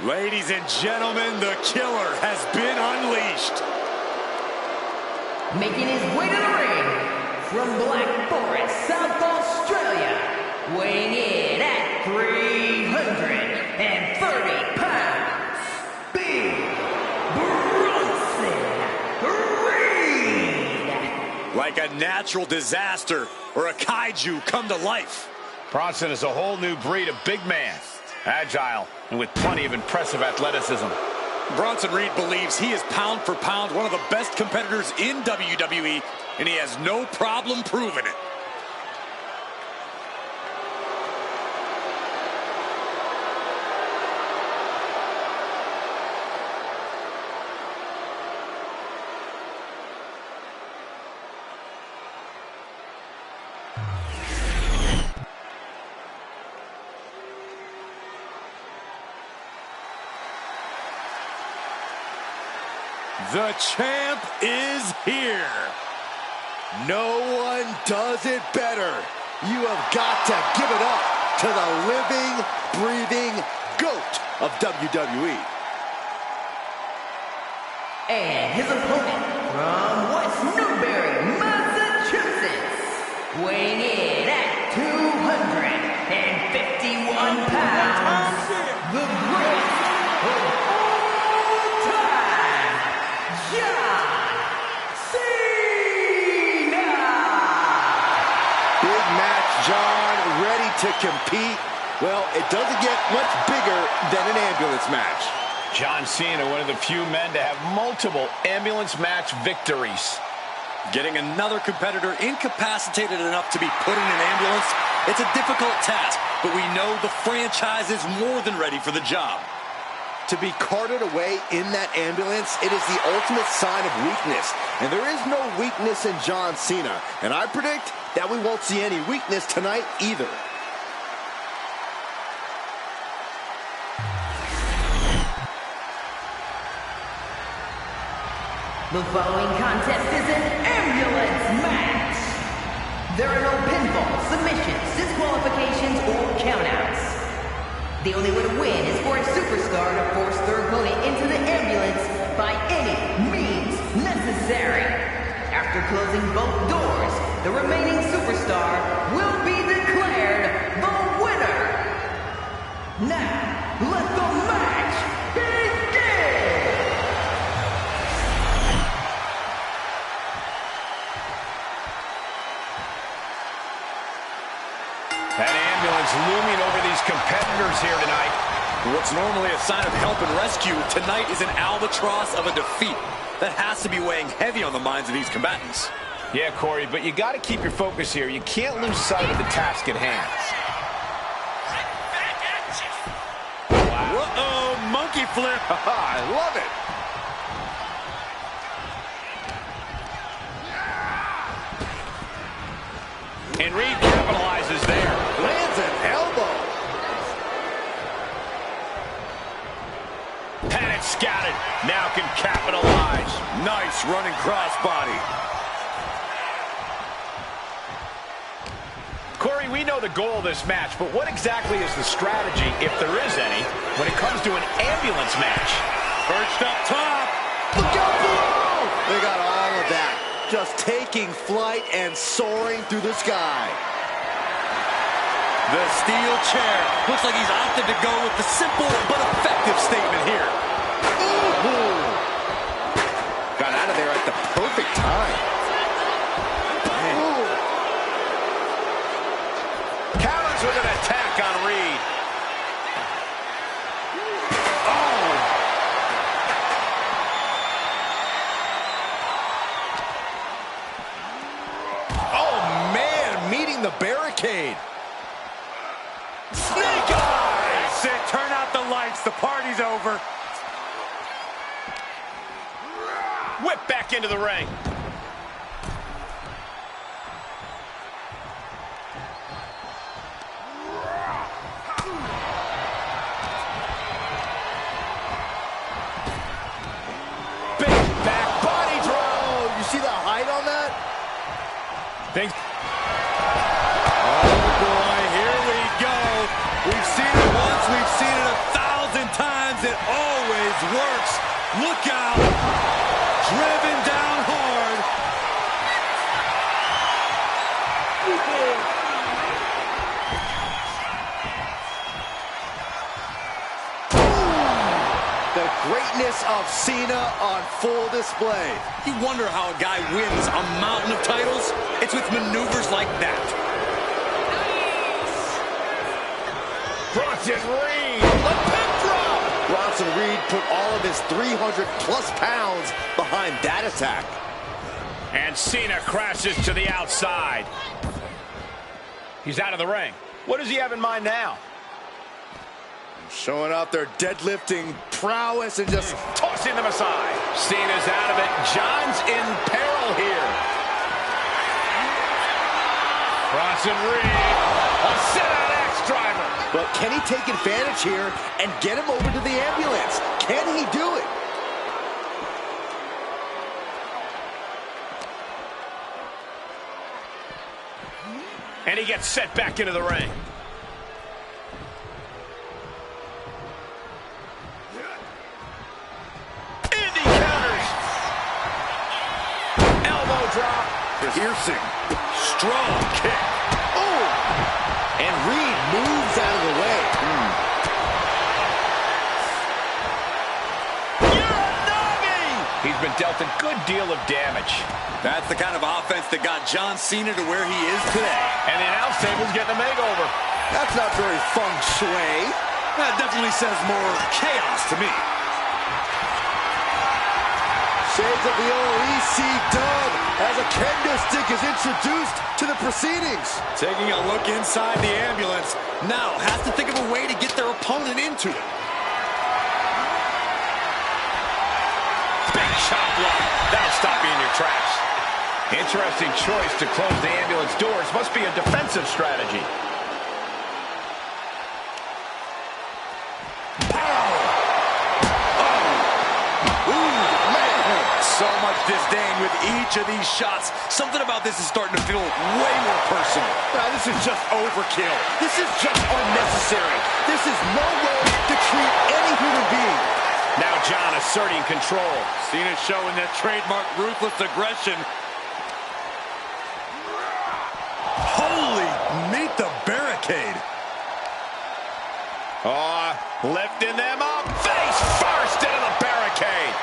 Ladies and gentlemen, the killer has been unleashed. Making his way to the ring from Black Forest, South Australia, weighing in at 330 pounds, Big Bronson Reed. Like a natural disaster or a kaiju come to life. Bronson is a whole new breed of big man. Agile and with plenty of impressive athleticism. Bronson Reed believes he is pound for pound one of the best competitors in WWE, and he has no problem proving it. The champ is here. No one does it better. You have got to give it up to the living, breathing GOAT of WWE. And his opponent from West Newbury, Massachusetts, weighing in at 251 pounds, the greatest of all time, John Cena! Big match, John, ready to compete. Well, it doesn't get much bigger than an ambulance match. John Cena, one of the few men to have multiple ambulance match victories. Getting another competitor incapacitated enough to be put in an ambulance, it's a difficult task, but we know the franchise is more than ready for the job. To be carted away in that ambulance, it is the ultimate sign of weakness. And there is no weakness in John Cena. And I predict that we won't see any weakness tonight either. The following contest is an ambulance match. There are no pinfalls, submissions, disqualifications, or countouts. The only way to win is for a superstar to force their opponent into the ambulance by any means necessary. After closing both doors, the remaining superstar will be declared the winner. Now, let the match begin! That ambulance looming over these competitors here tonight. What's normally a sign of help and rescue, tonight is an albatross of a defeat. That has to be weighing heavy on the minds of these combatants. Yeah, Corey, but you got to keep your focus here. You can't lose sight of the task at hand. Wow. Uh-oh, monkey flip. I love it. And Reed capitalizes there. Lands an elbow. Panic scouted. Now can capitalize. Nice running crossbody. Corey, we know the goal of this match, but what exactly is the strategy, if there is any, when it comes to an ambulance match? Perched up top. Look out below! They got all of that. Just taking flight and soaring through the sky. The steel chair. Looks like he's opted to go with the simple but effective statement here. Ooh. Got out of there at the perfect time. Ooh. Counters with an attack on Reed. The barricade. Snake eyes! Sit, turn out the lights. The party's over. Whip back into the ring. Big back body throw. You see the height on that? Thanks. We've seen it once, we've seen it 1,000 times. It always works. Look out. Driven down hard. The greatness of Cena on full display. You wonder how a guy wins a mountain of titles? It's with maneuvers like that. Bronson Reed, a pin drop. Bronson Bronson Reed put all of his 300-plus pounds behind that attack. And Cena crashes to the outside. He's out of the ring. What does he have in mind now? Showing off their deadlifting prowess and just tossing them aside. Cena's out of it. John's in peril here. Bronson Reed, a sit-out axe driver. But can he take advantage here and get him over to the ambulance? Can he do it? And he gets set back into the ring. Indy counters. Elbow drop. Piercing. Strong kick. Oh! And Reed moves out of the way. Uranagi! He's been dealt a good deal of damage. That's the kind of offense that got John Cena to where he is today. And the announce table's getting a makeover. That's not very feng shui. That definitely says more chaos to me. Shades of the old EC dub as a kendo stick is introduced to the proceedings. Taking a look inside the ambulance. Now has to think of a way to get their opponent into it. Big shot block. That'll stop you in your tracks. Interesting choice to close the ambulance doors. Must be a defensive strategy. So much disdain with each of these shots. Something about this is starting to feel way more personal. Now, this is just overkill. This is just unnecessary. This is no way to treat any human being. Now John asserting control. Cena showing that trademark ruthless aggression. Holy, meet the barricade. Oh, lifting them up. Face first into the barricade.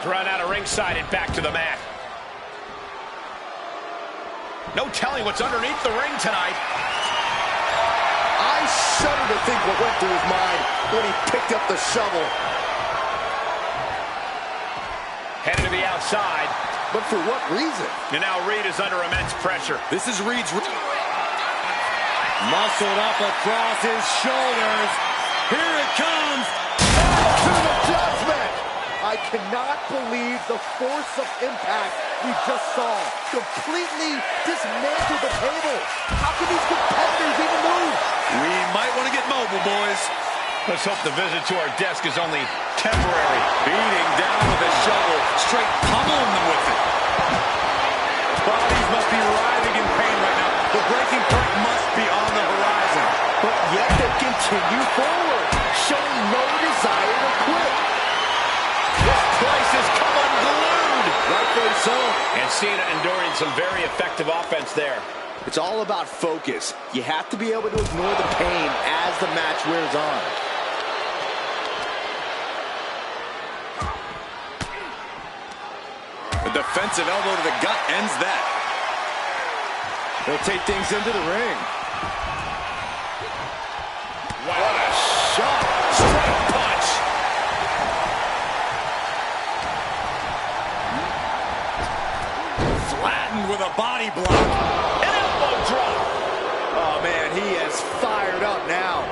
Run out of ringside and back to the mat. No telling what's underneath the ring tonight. I shudder to think what went through his mind when he picked up the shovel. Headed to the outside. But for what reason? And now Reed is under immense pressure. This is Reed's muscled up across his shoulders. Here it comes. To the judgment. I cannot believe the force of impact we just saw. Completely dismantled the table. How can these competitors even move? We might want to get mobile, boys. Let's hope the visit to our desk is only temporary. Beating down with a shovel, straight pummeling them with it. Bodies must be writhing in pain right now. The breaking point must be on the horizon. But yet they continue forward, showing no desire to quit. This place has come unglued. Rightfully so. And Cena enduring some very effective offense there. It's all about focus. You have to be able to ignore the pain as the match wears on. A defensive elbow to the gut ends that. They'll take things into the ring. Wow. What a shot. Straight punch. Flattened with a body block. An elbow drop. Oh, man, he is fired up now.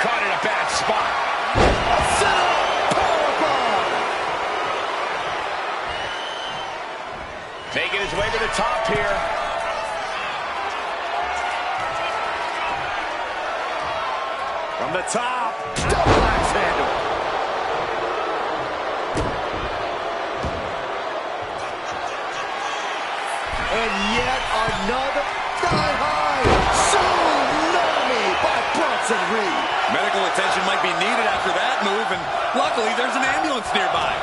Caught in a bad spot. Making his way to the top here. From the top, double axe handle. And yet another thigh-high tsunami by Bronson Reed. Medical attention might be needed after that move, and luckily there's an ambulance nearby.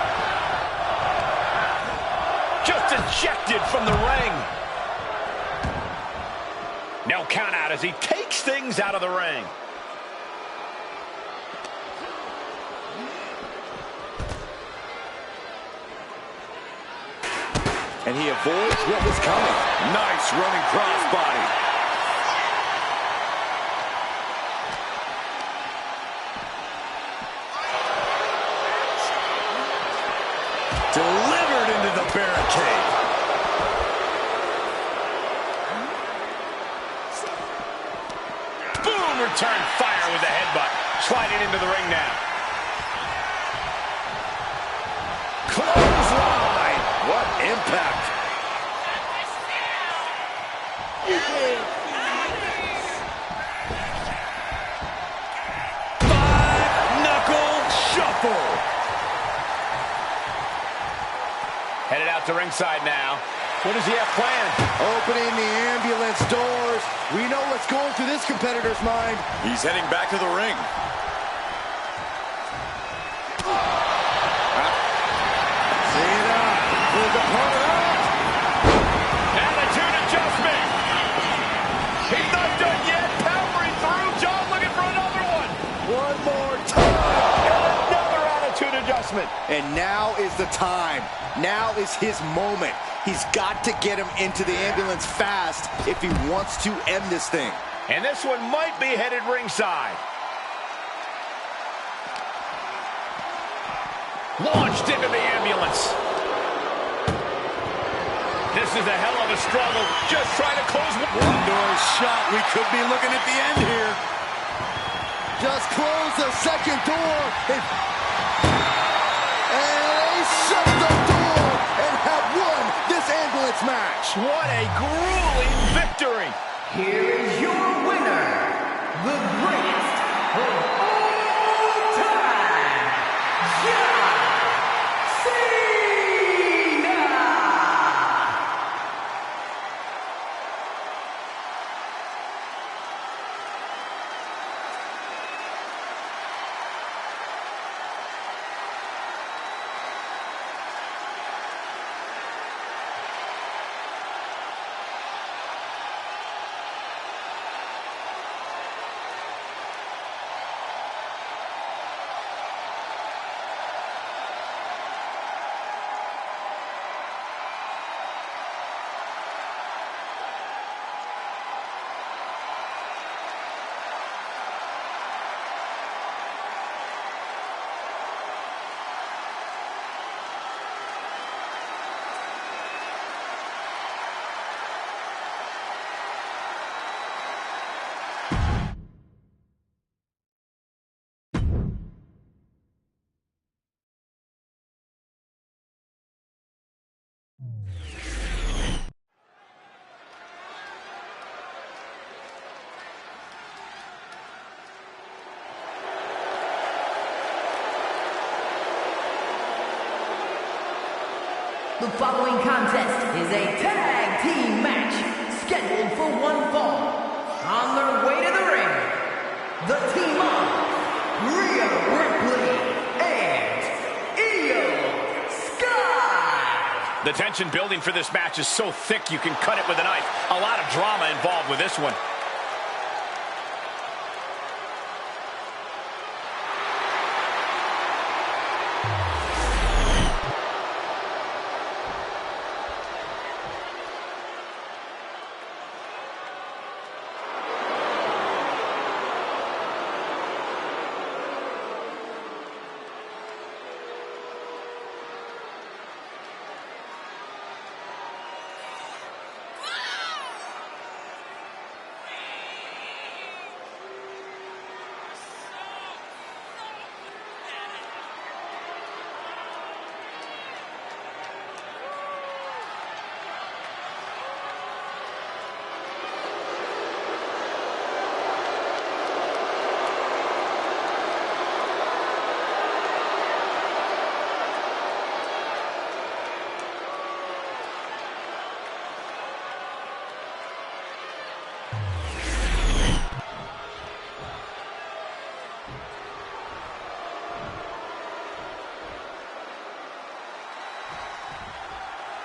Just ejected from the ring. No count out as he takes things out of the ring. and he avoids what was coming. Nice running crossbody. Delivered into the barricade. Boom! Return fire with the headbutt. Sliding into the ring now. Clothesline. What impact. Five-knuckle shuffle. Headed out to ringside now. What does he have planned? Opening the ambulance doors. We know what's going through this competitor's mind. He's heading back to the ring. Cena with the opponent out. Attitude adjustment. He's not done yet. Powering through. John looking for another one. One more time. And another attitude adjustment. And now is the time. Now is his moment. He's got to get him into the ambulance fast if he wants to end this thing. And this one might be headed ringside. Launched into the ambulance. This is a hell of a struggle. Just trying to close One door shot. We could be looking at the end here. Just close the second door. And they shut the door and have won this ambulance match. What a grueling victory. Here is your winner, the greatest of all time, John Cena! The following contest is a tag team match scheduled for one fall. On their way to the ring, the team of Rhea Ripley and Io Sky. The tension building for this match is so thick you can cut it with a knife. A lot of drama involved with this one.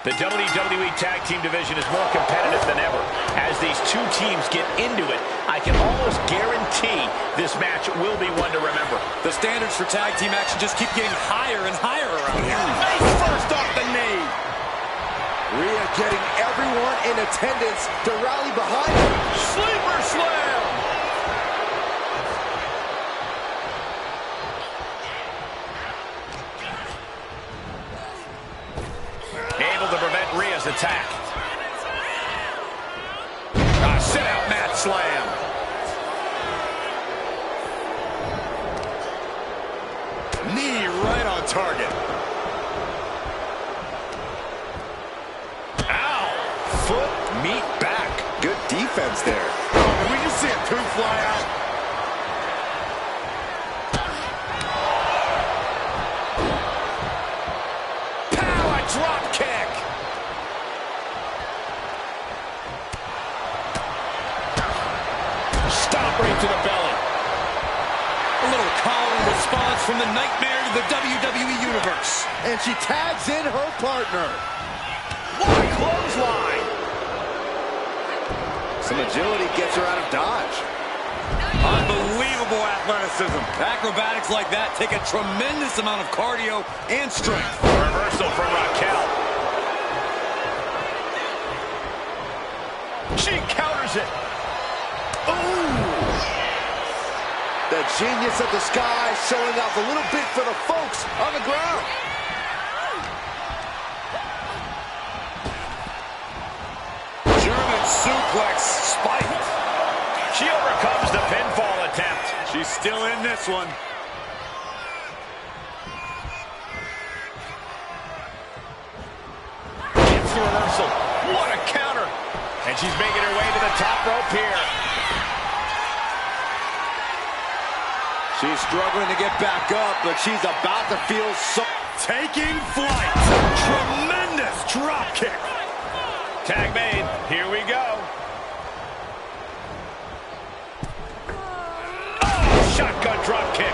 The WWE Tag Team division is more competitive than ever. As these two teams get into it, I can almost guarantee this match will be one to remember. The standards for tag team action just keep getting higher and higher around here. Face first off the knee. Rhea getting everyone in attendance to rally behind her. Sleeper slam! Able to prevent Rhea's attack. Sit-out mat slam. Knee right on target. Ow! Foot, meet back. Good defense there. Oh, did we just see a tooth fly out? Power drop kick. Stop right to the belly. A little call and response from the Nightmare to the WWE Universe. And she tags in her partner. What a clothesline. Some agility gets her out of dodge. Unbelievable athleticism. Acrobatics like that take a tremendous amount of cardio and strength. Reversal from Raquel. She counters it. Ooh! The genius of the sky showing off a little bit for the folks on the ground. German suplex spiked. She overcomes the pinfall attempt. She's still in this one. Gets the reversal. What a counter. And she's making her way to the top rope here. She's struggling to get back up, but she's about to feel so... Taking flight. Tremendous drop kick. Tag made. Here we go. Oh, shotgun drop kick.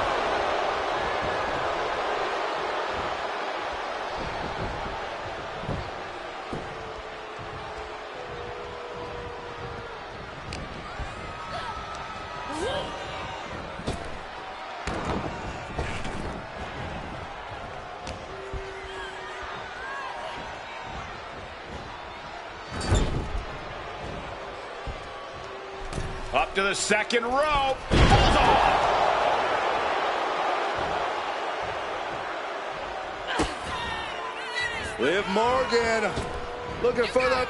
Up to the second rope. Bulldog. Liv Morgan looking for the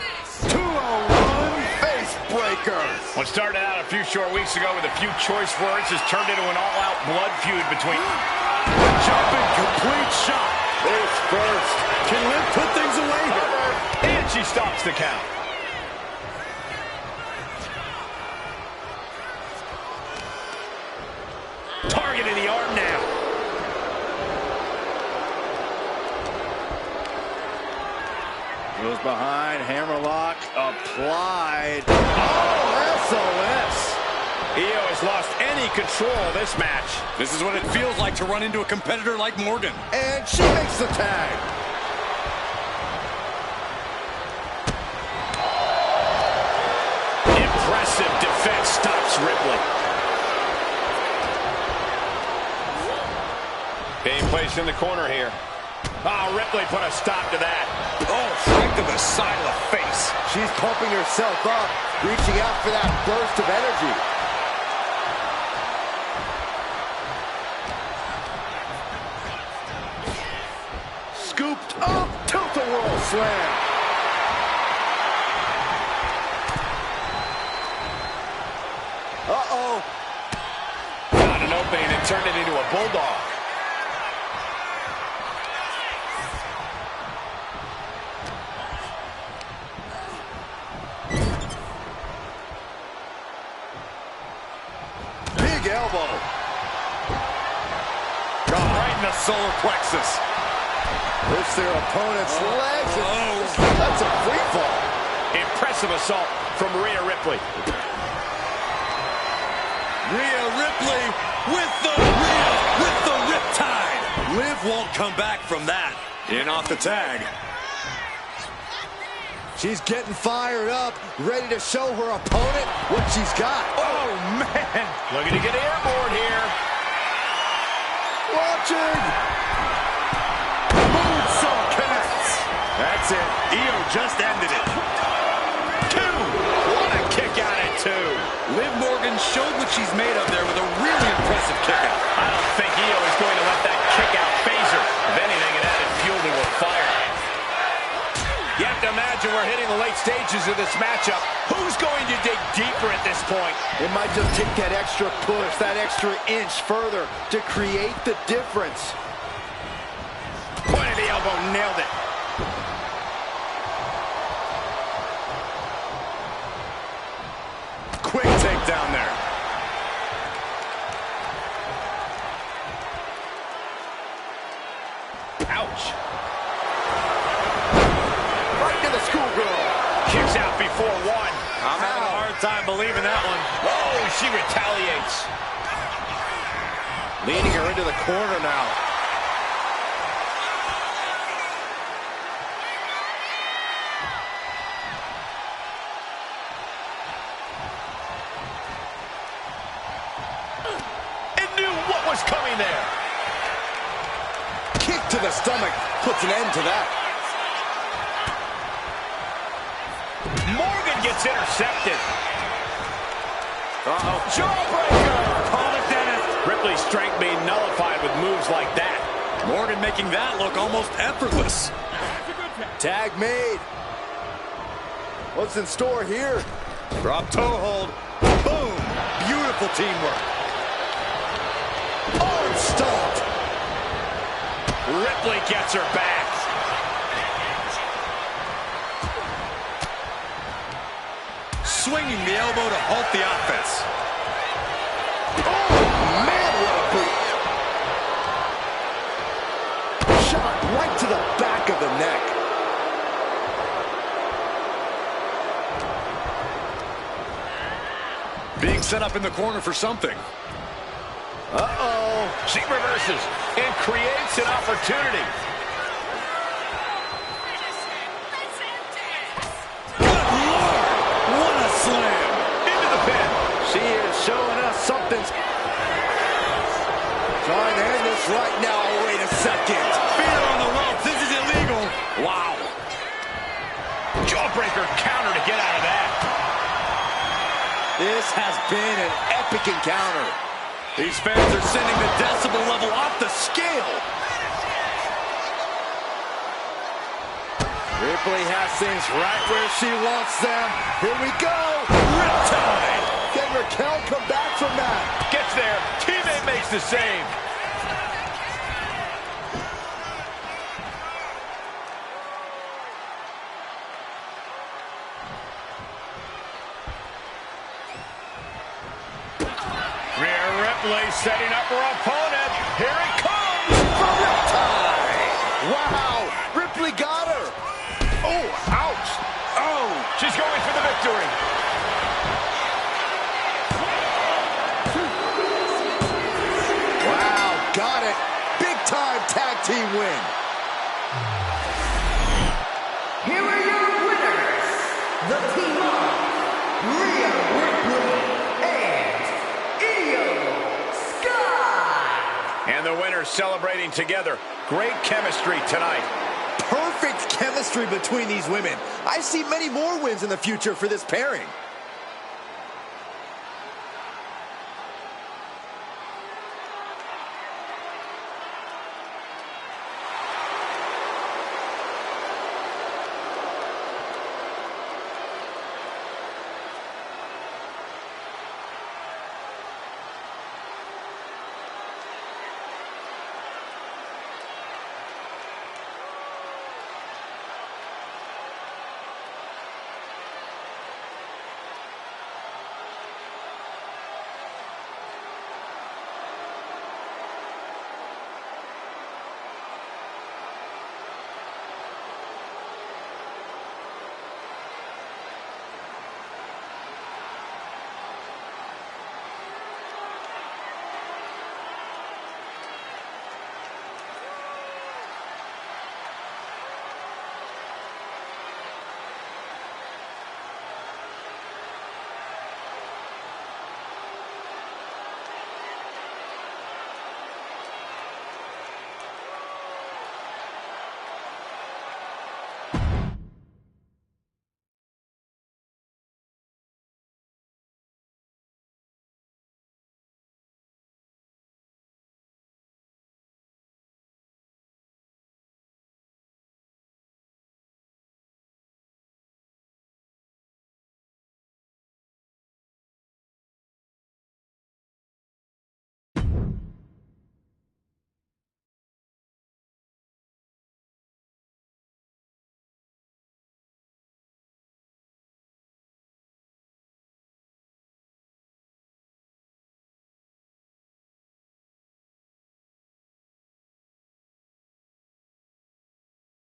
201 face breaker. What started out a few short weeks ago with a few choice words has turned into an all-out blood feud between... Jumping complete shot. Face first. Can Liv put things away here? And she stops the count. Targeting the arm now. Goes behind, hammerlock applied. Oh, SOS. Io has lost any control of this match. This is what it feels like to run into a competitor like Morgan. And she makes the tag. Impressive defense stops Ripley. Being placed in the corner here. Oh, Ripley put a stop to that. Oh, right to the side of the face. She's pumping herself up, reaching out for that burst of energy. Scooped up, tilt-a-whirl slam. Uh-oh. Got an opening and turned it into a bulldog. Big elbow. Got right in the solar plexus. Lifts their opponent's legs. Oh. That's a free fall. Impressive assault from Rhea Ripley. Rhea Ripley with the riptide. Liv won't come back from that. In off the tag. She's getting fired up, ready to show her opponent what she's got. Oh, man. Looking to get airborne here. Watching. Moonsault connects. That's it. Io just ended it. 2. What a kick out at 2. Liv Morgan showed what she's made of there with a really impressive kick out. I don't think Io is going to let that kick out phase her. If anything, it added fuel to her fire. You have to imagine we're hitting the late stages of this matchup. Who's going to dig deeper at this point? It might just take that extra push, that extra inch further to create the difference. Point of the elbow, nailed it. Quick takedown there. Ouch. Right to the schoolgirl. Kicks out before 1. I'm having a hard time believing that one. Oh, she retaliates. Leading her into the corner now. And knew what was coming there. Kick to the stomach puts an end to that. Morgan gets intercepted. Uh-oh. Jawbreaker. Call it, Dennis. Ripley's strength being nullified with moves like that. Morgan making that look almost effortless. Tag made. What's in store here? Drop toe hold. Boom. Beautiful teamwork. Arm stomped. Ripley gets her back. Swinging the elbow to halt the offense. Oh, man, what a boot. Shot right to the back of the neck. Being set up in the corner for something. Uh-oh. She reverses and creates an opportunity. Good Lord! What a slam! Into the pin. She is showing us something. Trying to end this right now. Oh, wait a second. Fear on the ropes. This is illegal. Wow. Jawbreaker counter to get out of that. This has been an epic encounter. These fans are sending the decibel level off the scale. Ripley has things right where she wants them. Here we go. Riptide. Can Raquel come back from that? Gets there. Teammate makes the save. Ripley setting up her opponent. Here it comes. For Riptide. Wow. Ripley got her. Oh, ouch. Oh, she's going for the victory. Wow, got it. Big time tag team win. Here are your winners, the team of Rhea Ripley and Io Sky. And the winners celebrating together. Great chemistry tonight. Perfect chemistry between these women. I see many more wins in the future for this pairing.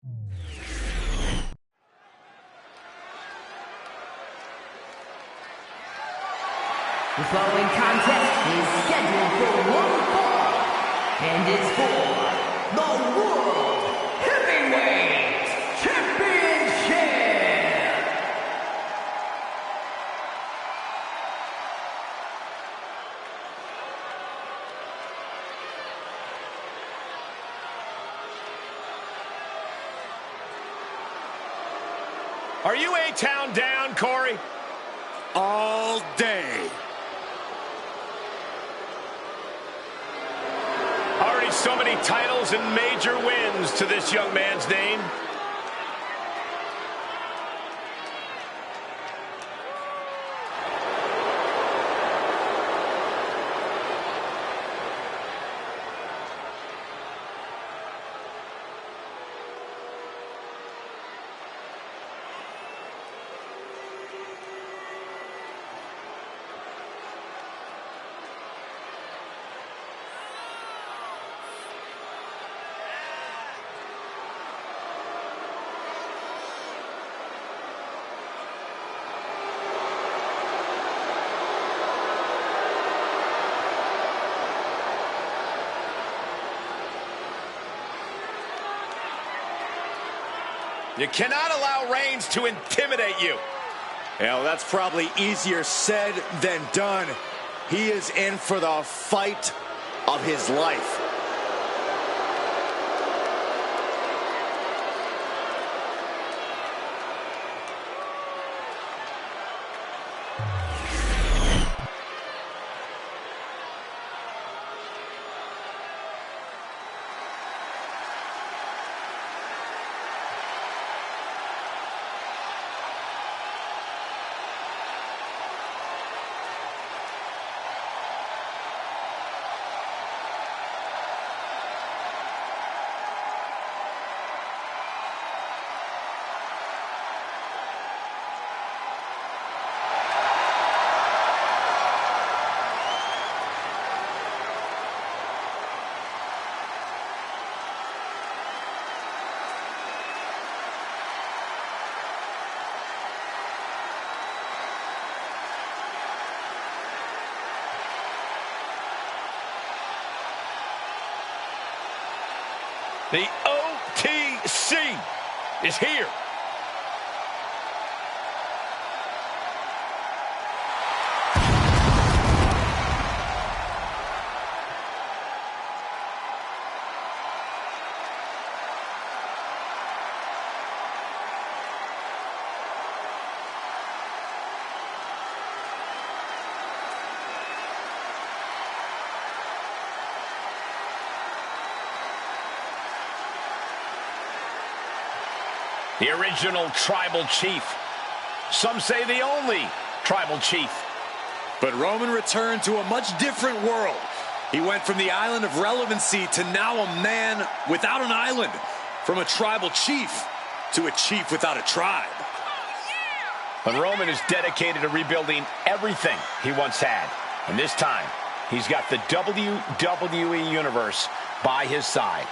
The following contest is scheduled for one fall and is for the World Heavyweight Championship. Are you A-Town down, Corey? All day. Already so many titles and major wins to this young man's name. You cannot allow Reigns to intimidate you. Well, that's probably easier said than done. He is in for the fight of his life. The OTC is here. The original tribal chief. Some say the only tribal chief. But Roman returned to a much different world. He went from the island of relevancy to now a man without an island. From a tribal chief to a chief without a tribe. But Roman is dedicated to rebuilding everything he once had. And this time, he's got the WWE Universe by his side.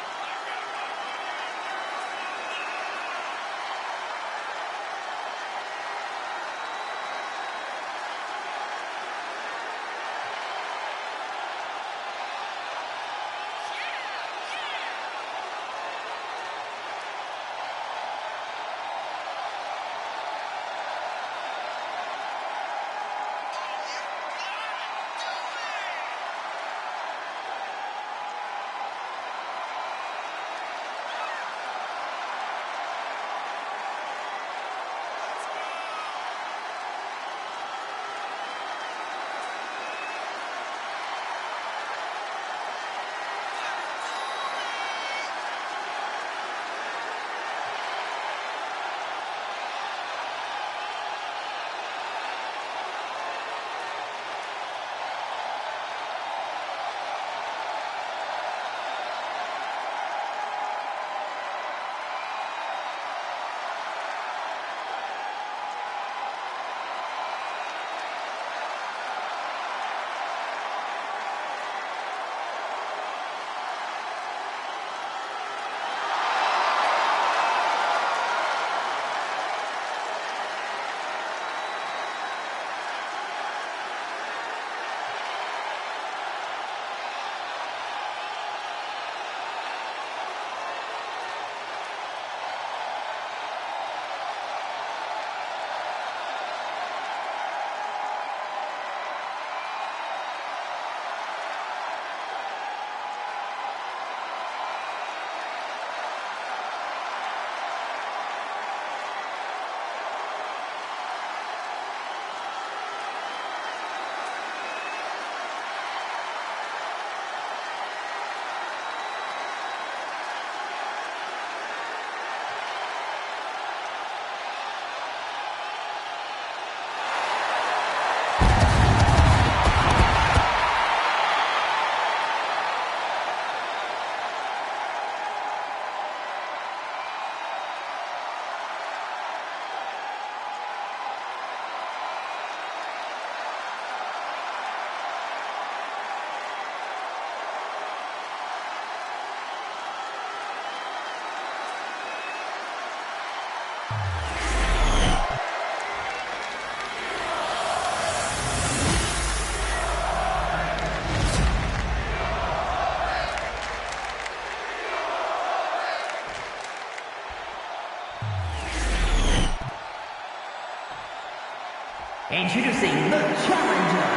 Introducing the challenger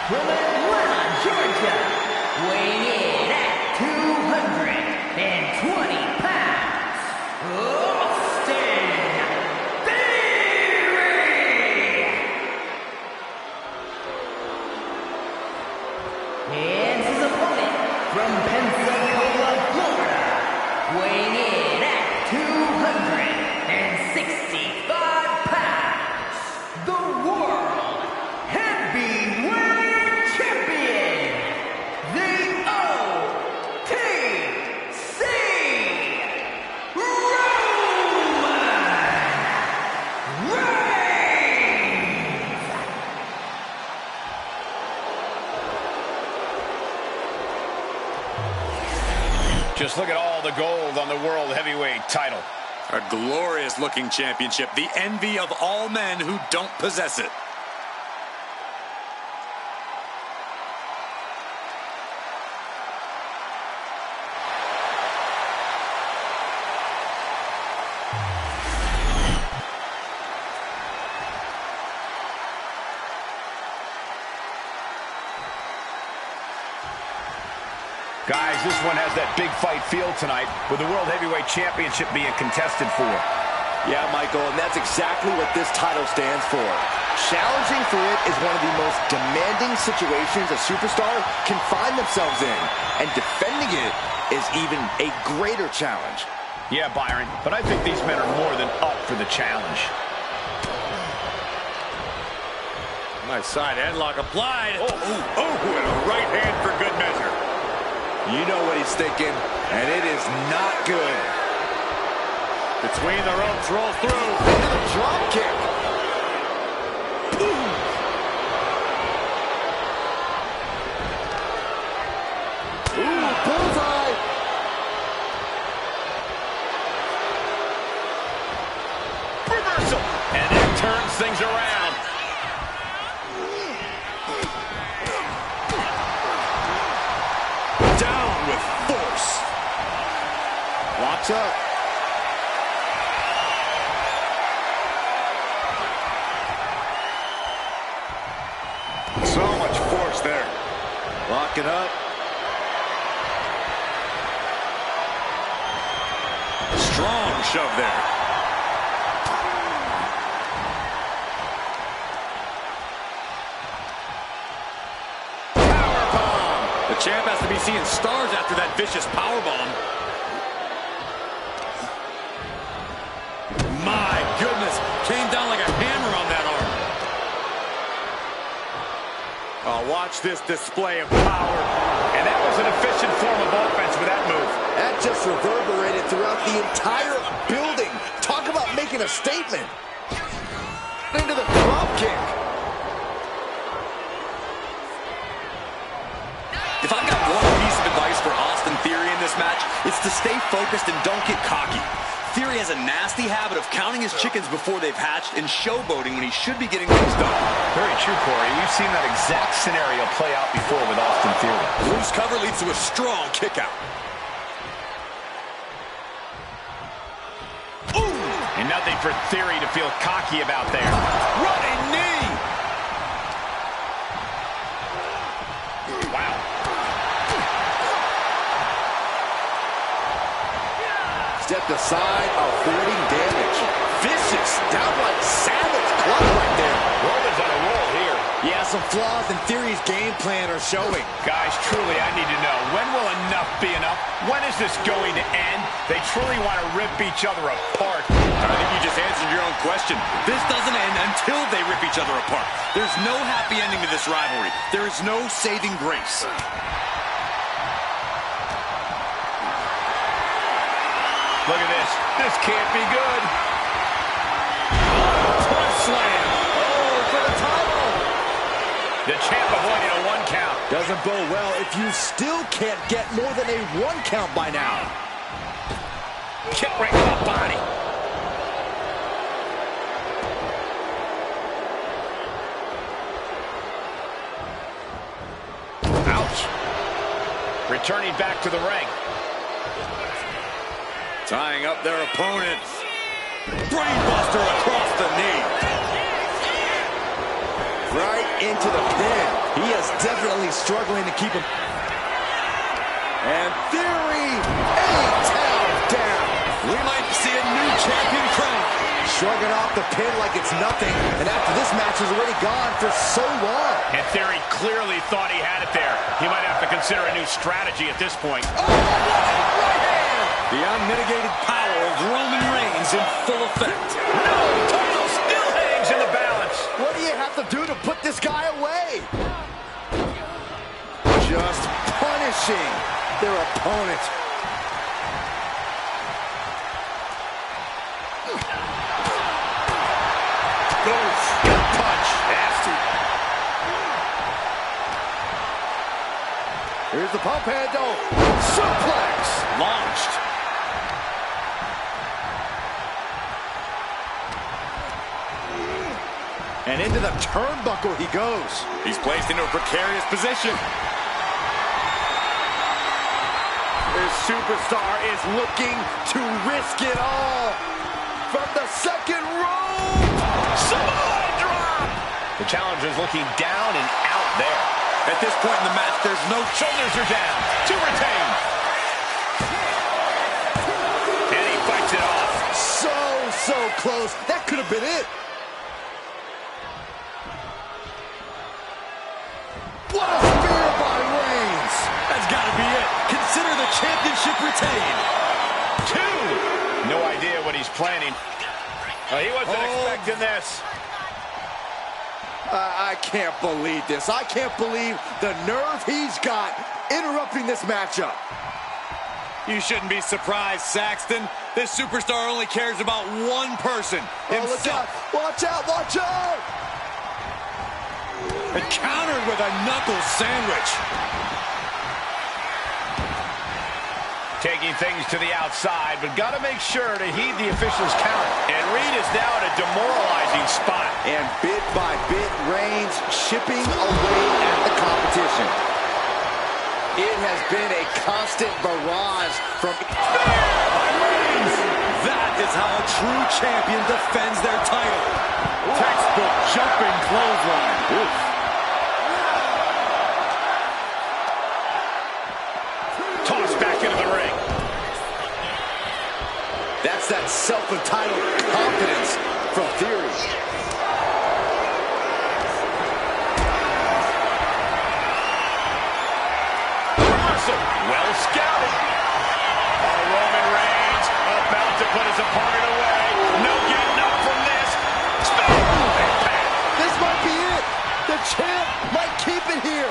from Atlanta, Georgia, weighing in at 220 pounds, Austin Theory! And his opponent from Pensacola, Florida, weighing in at 265 pounds, the World Heavyweight Champion, the OTC, Roman Reigns! Just look at all the gold on the World Heavyweight title. A glorious-looking championship, the envy of all men who don't possess it. Guys, this one has that big fight feel tonight, with the World Heavyweight Championship being contested for. Yeah, Michael, and that's exactly what this title stands for. Challenging for it is one of the most demanding situations a superstar can find themselves in, and defending it is even a greater challenge. Yeah, Byron, but I think these men are more than up for the challenge. Nice side headlock applied. And a right hand for good measure. You know what he's thinking, and it is not good. Between the ropes, rolls through. Into the drop kick. Ooh. Ooh, bullseye. Reversal. And that turns things around. Down with force. Locks up. So much force there. Locking up. Strong shove there. Powerbomb. The champ has to be seeing stars after that vicious powerbomb. My goodness. Came down like a hammer on that arm. Oh, watch this display of power. And that was an efficient form of offense with that move. That just reverberated throughout the entire building. Talk about making a statement. Into the drop kick. If I've got one piece of advice for Austin Theory in this match, it's to stay focused and don't get cocky. Theory has a nasty habit of counting his chickens before they've hatched and showboating when he should be getting things done. Very true, Corey. We've seen that exact scenario play out before with Austin Theory. Loose cover leads to a strong kick out. Ooh! And nothing for Theory to feel cocky about there. Running knee! Wow. Stepped aside, avoiding damage. Vicious, downright savage club right there. Roman's on a roll here. Yeah, some flaws in Theory's game plan are showing. Guys, truly, I need to know, when will enough be enough? When is this going to end? They truly want to rip each other apart. I think you just answered your own question. This doesn't end until they rip each other apart. There's no happy ending to this rivalry. There is no saving grace. Look at this. This can't be good. Front slam. Oh, for the title. The champ avoiding a 1 count. Doesn't bode well if you still can't get more than a 1 count by now. Kick right to the body. Ouch. Returning back to the ring. Tying up their opponent. Brainbuster across the knee. Right into the pin. He is definitely struggling to keep him. And Theory, A-town down. We might see a new champion crowned. Shrugging off the pin like it's nothing. And after this match is already gone for so long. And Theory clearly thought he had it there. He might have to consider a new strategy at this point. Oh, what a right hand! The unmitigated power of Roman Reigns in full effect. No, title still hangs in the balance. What do you have to do to put this guy away? Just punishing their opponent. Goes. Good punch. Nasty. Here's the pump handle. Suplex. Launched. And into the turnbuckle he goes. He's placed into a precarious position. This superstar is looking to risk it all. From the second rope. Samoa drop. The challenger's looking down and out there. At this point in the match, there's no... Shoulders are down. To retain. And he fights it off. So close. That could have been it. What a spear by Reigns. That's got to be it. Consider the championship retained. 2. No idea what he's planning. He wasn't expecting this. I can't believe this. I can't believe the nerve he's got interrupting this matchup. You shouldn't be surprised, Saxton. This superstar only cares about one person, himself. Watch out, watch out! And countered with a knuckle sandwich. Taking things to the outside, but got to make sure to heed the official's count. And Reed is now in a demoralizing spot. And bit by bit, Reigns chipping away at the competition. It has been a constant barrage from... That is how a true champion defends their title. Textbook jumping clothesline. Oof. Toss back into the ring. That's that self-entitled confidence from Theory. Reversal. Well scouted. Roman Reigns about to put his opponent away. No getting up from this. This might be it. The champ might keep it here.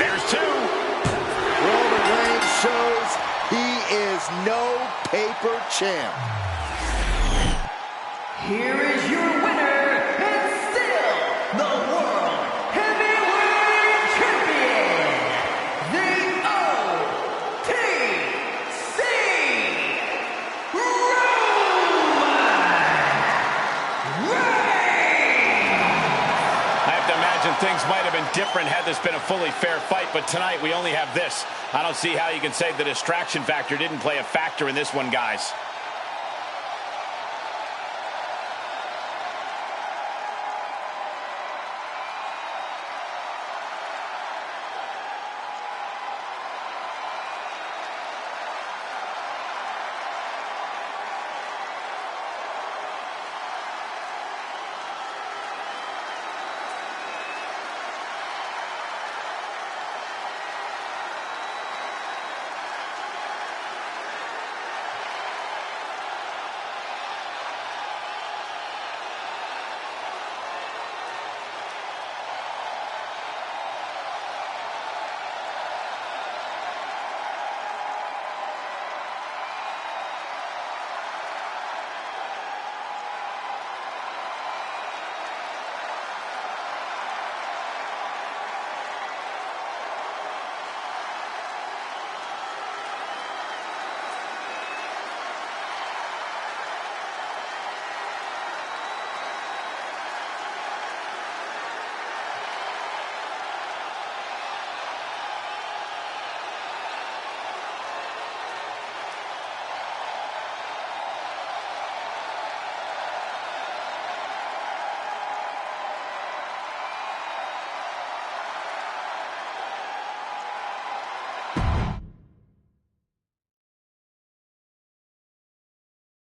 There's 2. Roman Reigns shows he is no paper champ. Here is your winner, and still the World Heavyweight Champion, the OTC Roman Reigns. I have to imagine things might have been different had this been a fully fair fight, but tonight we only have this. I don't see how you can say the distraction factor didn't play a factor in this one, guys.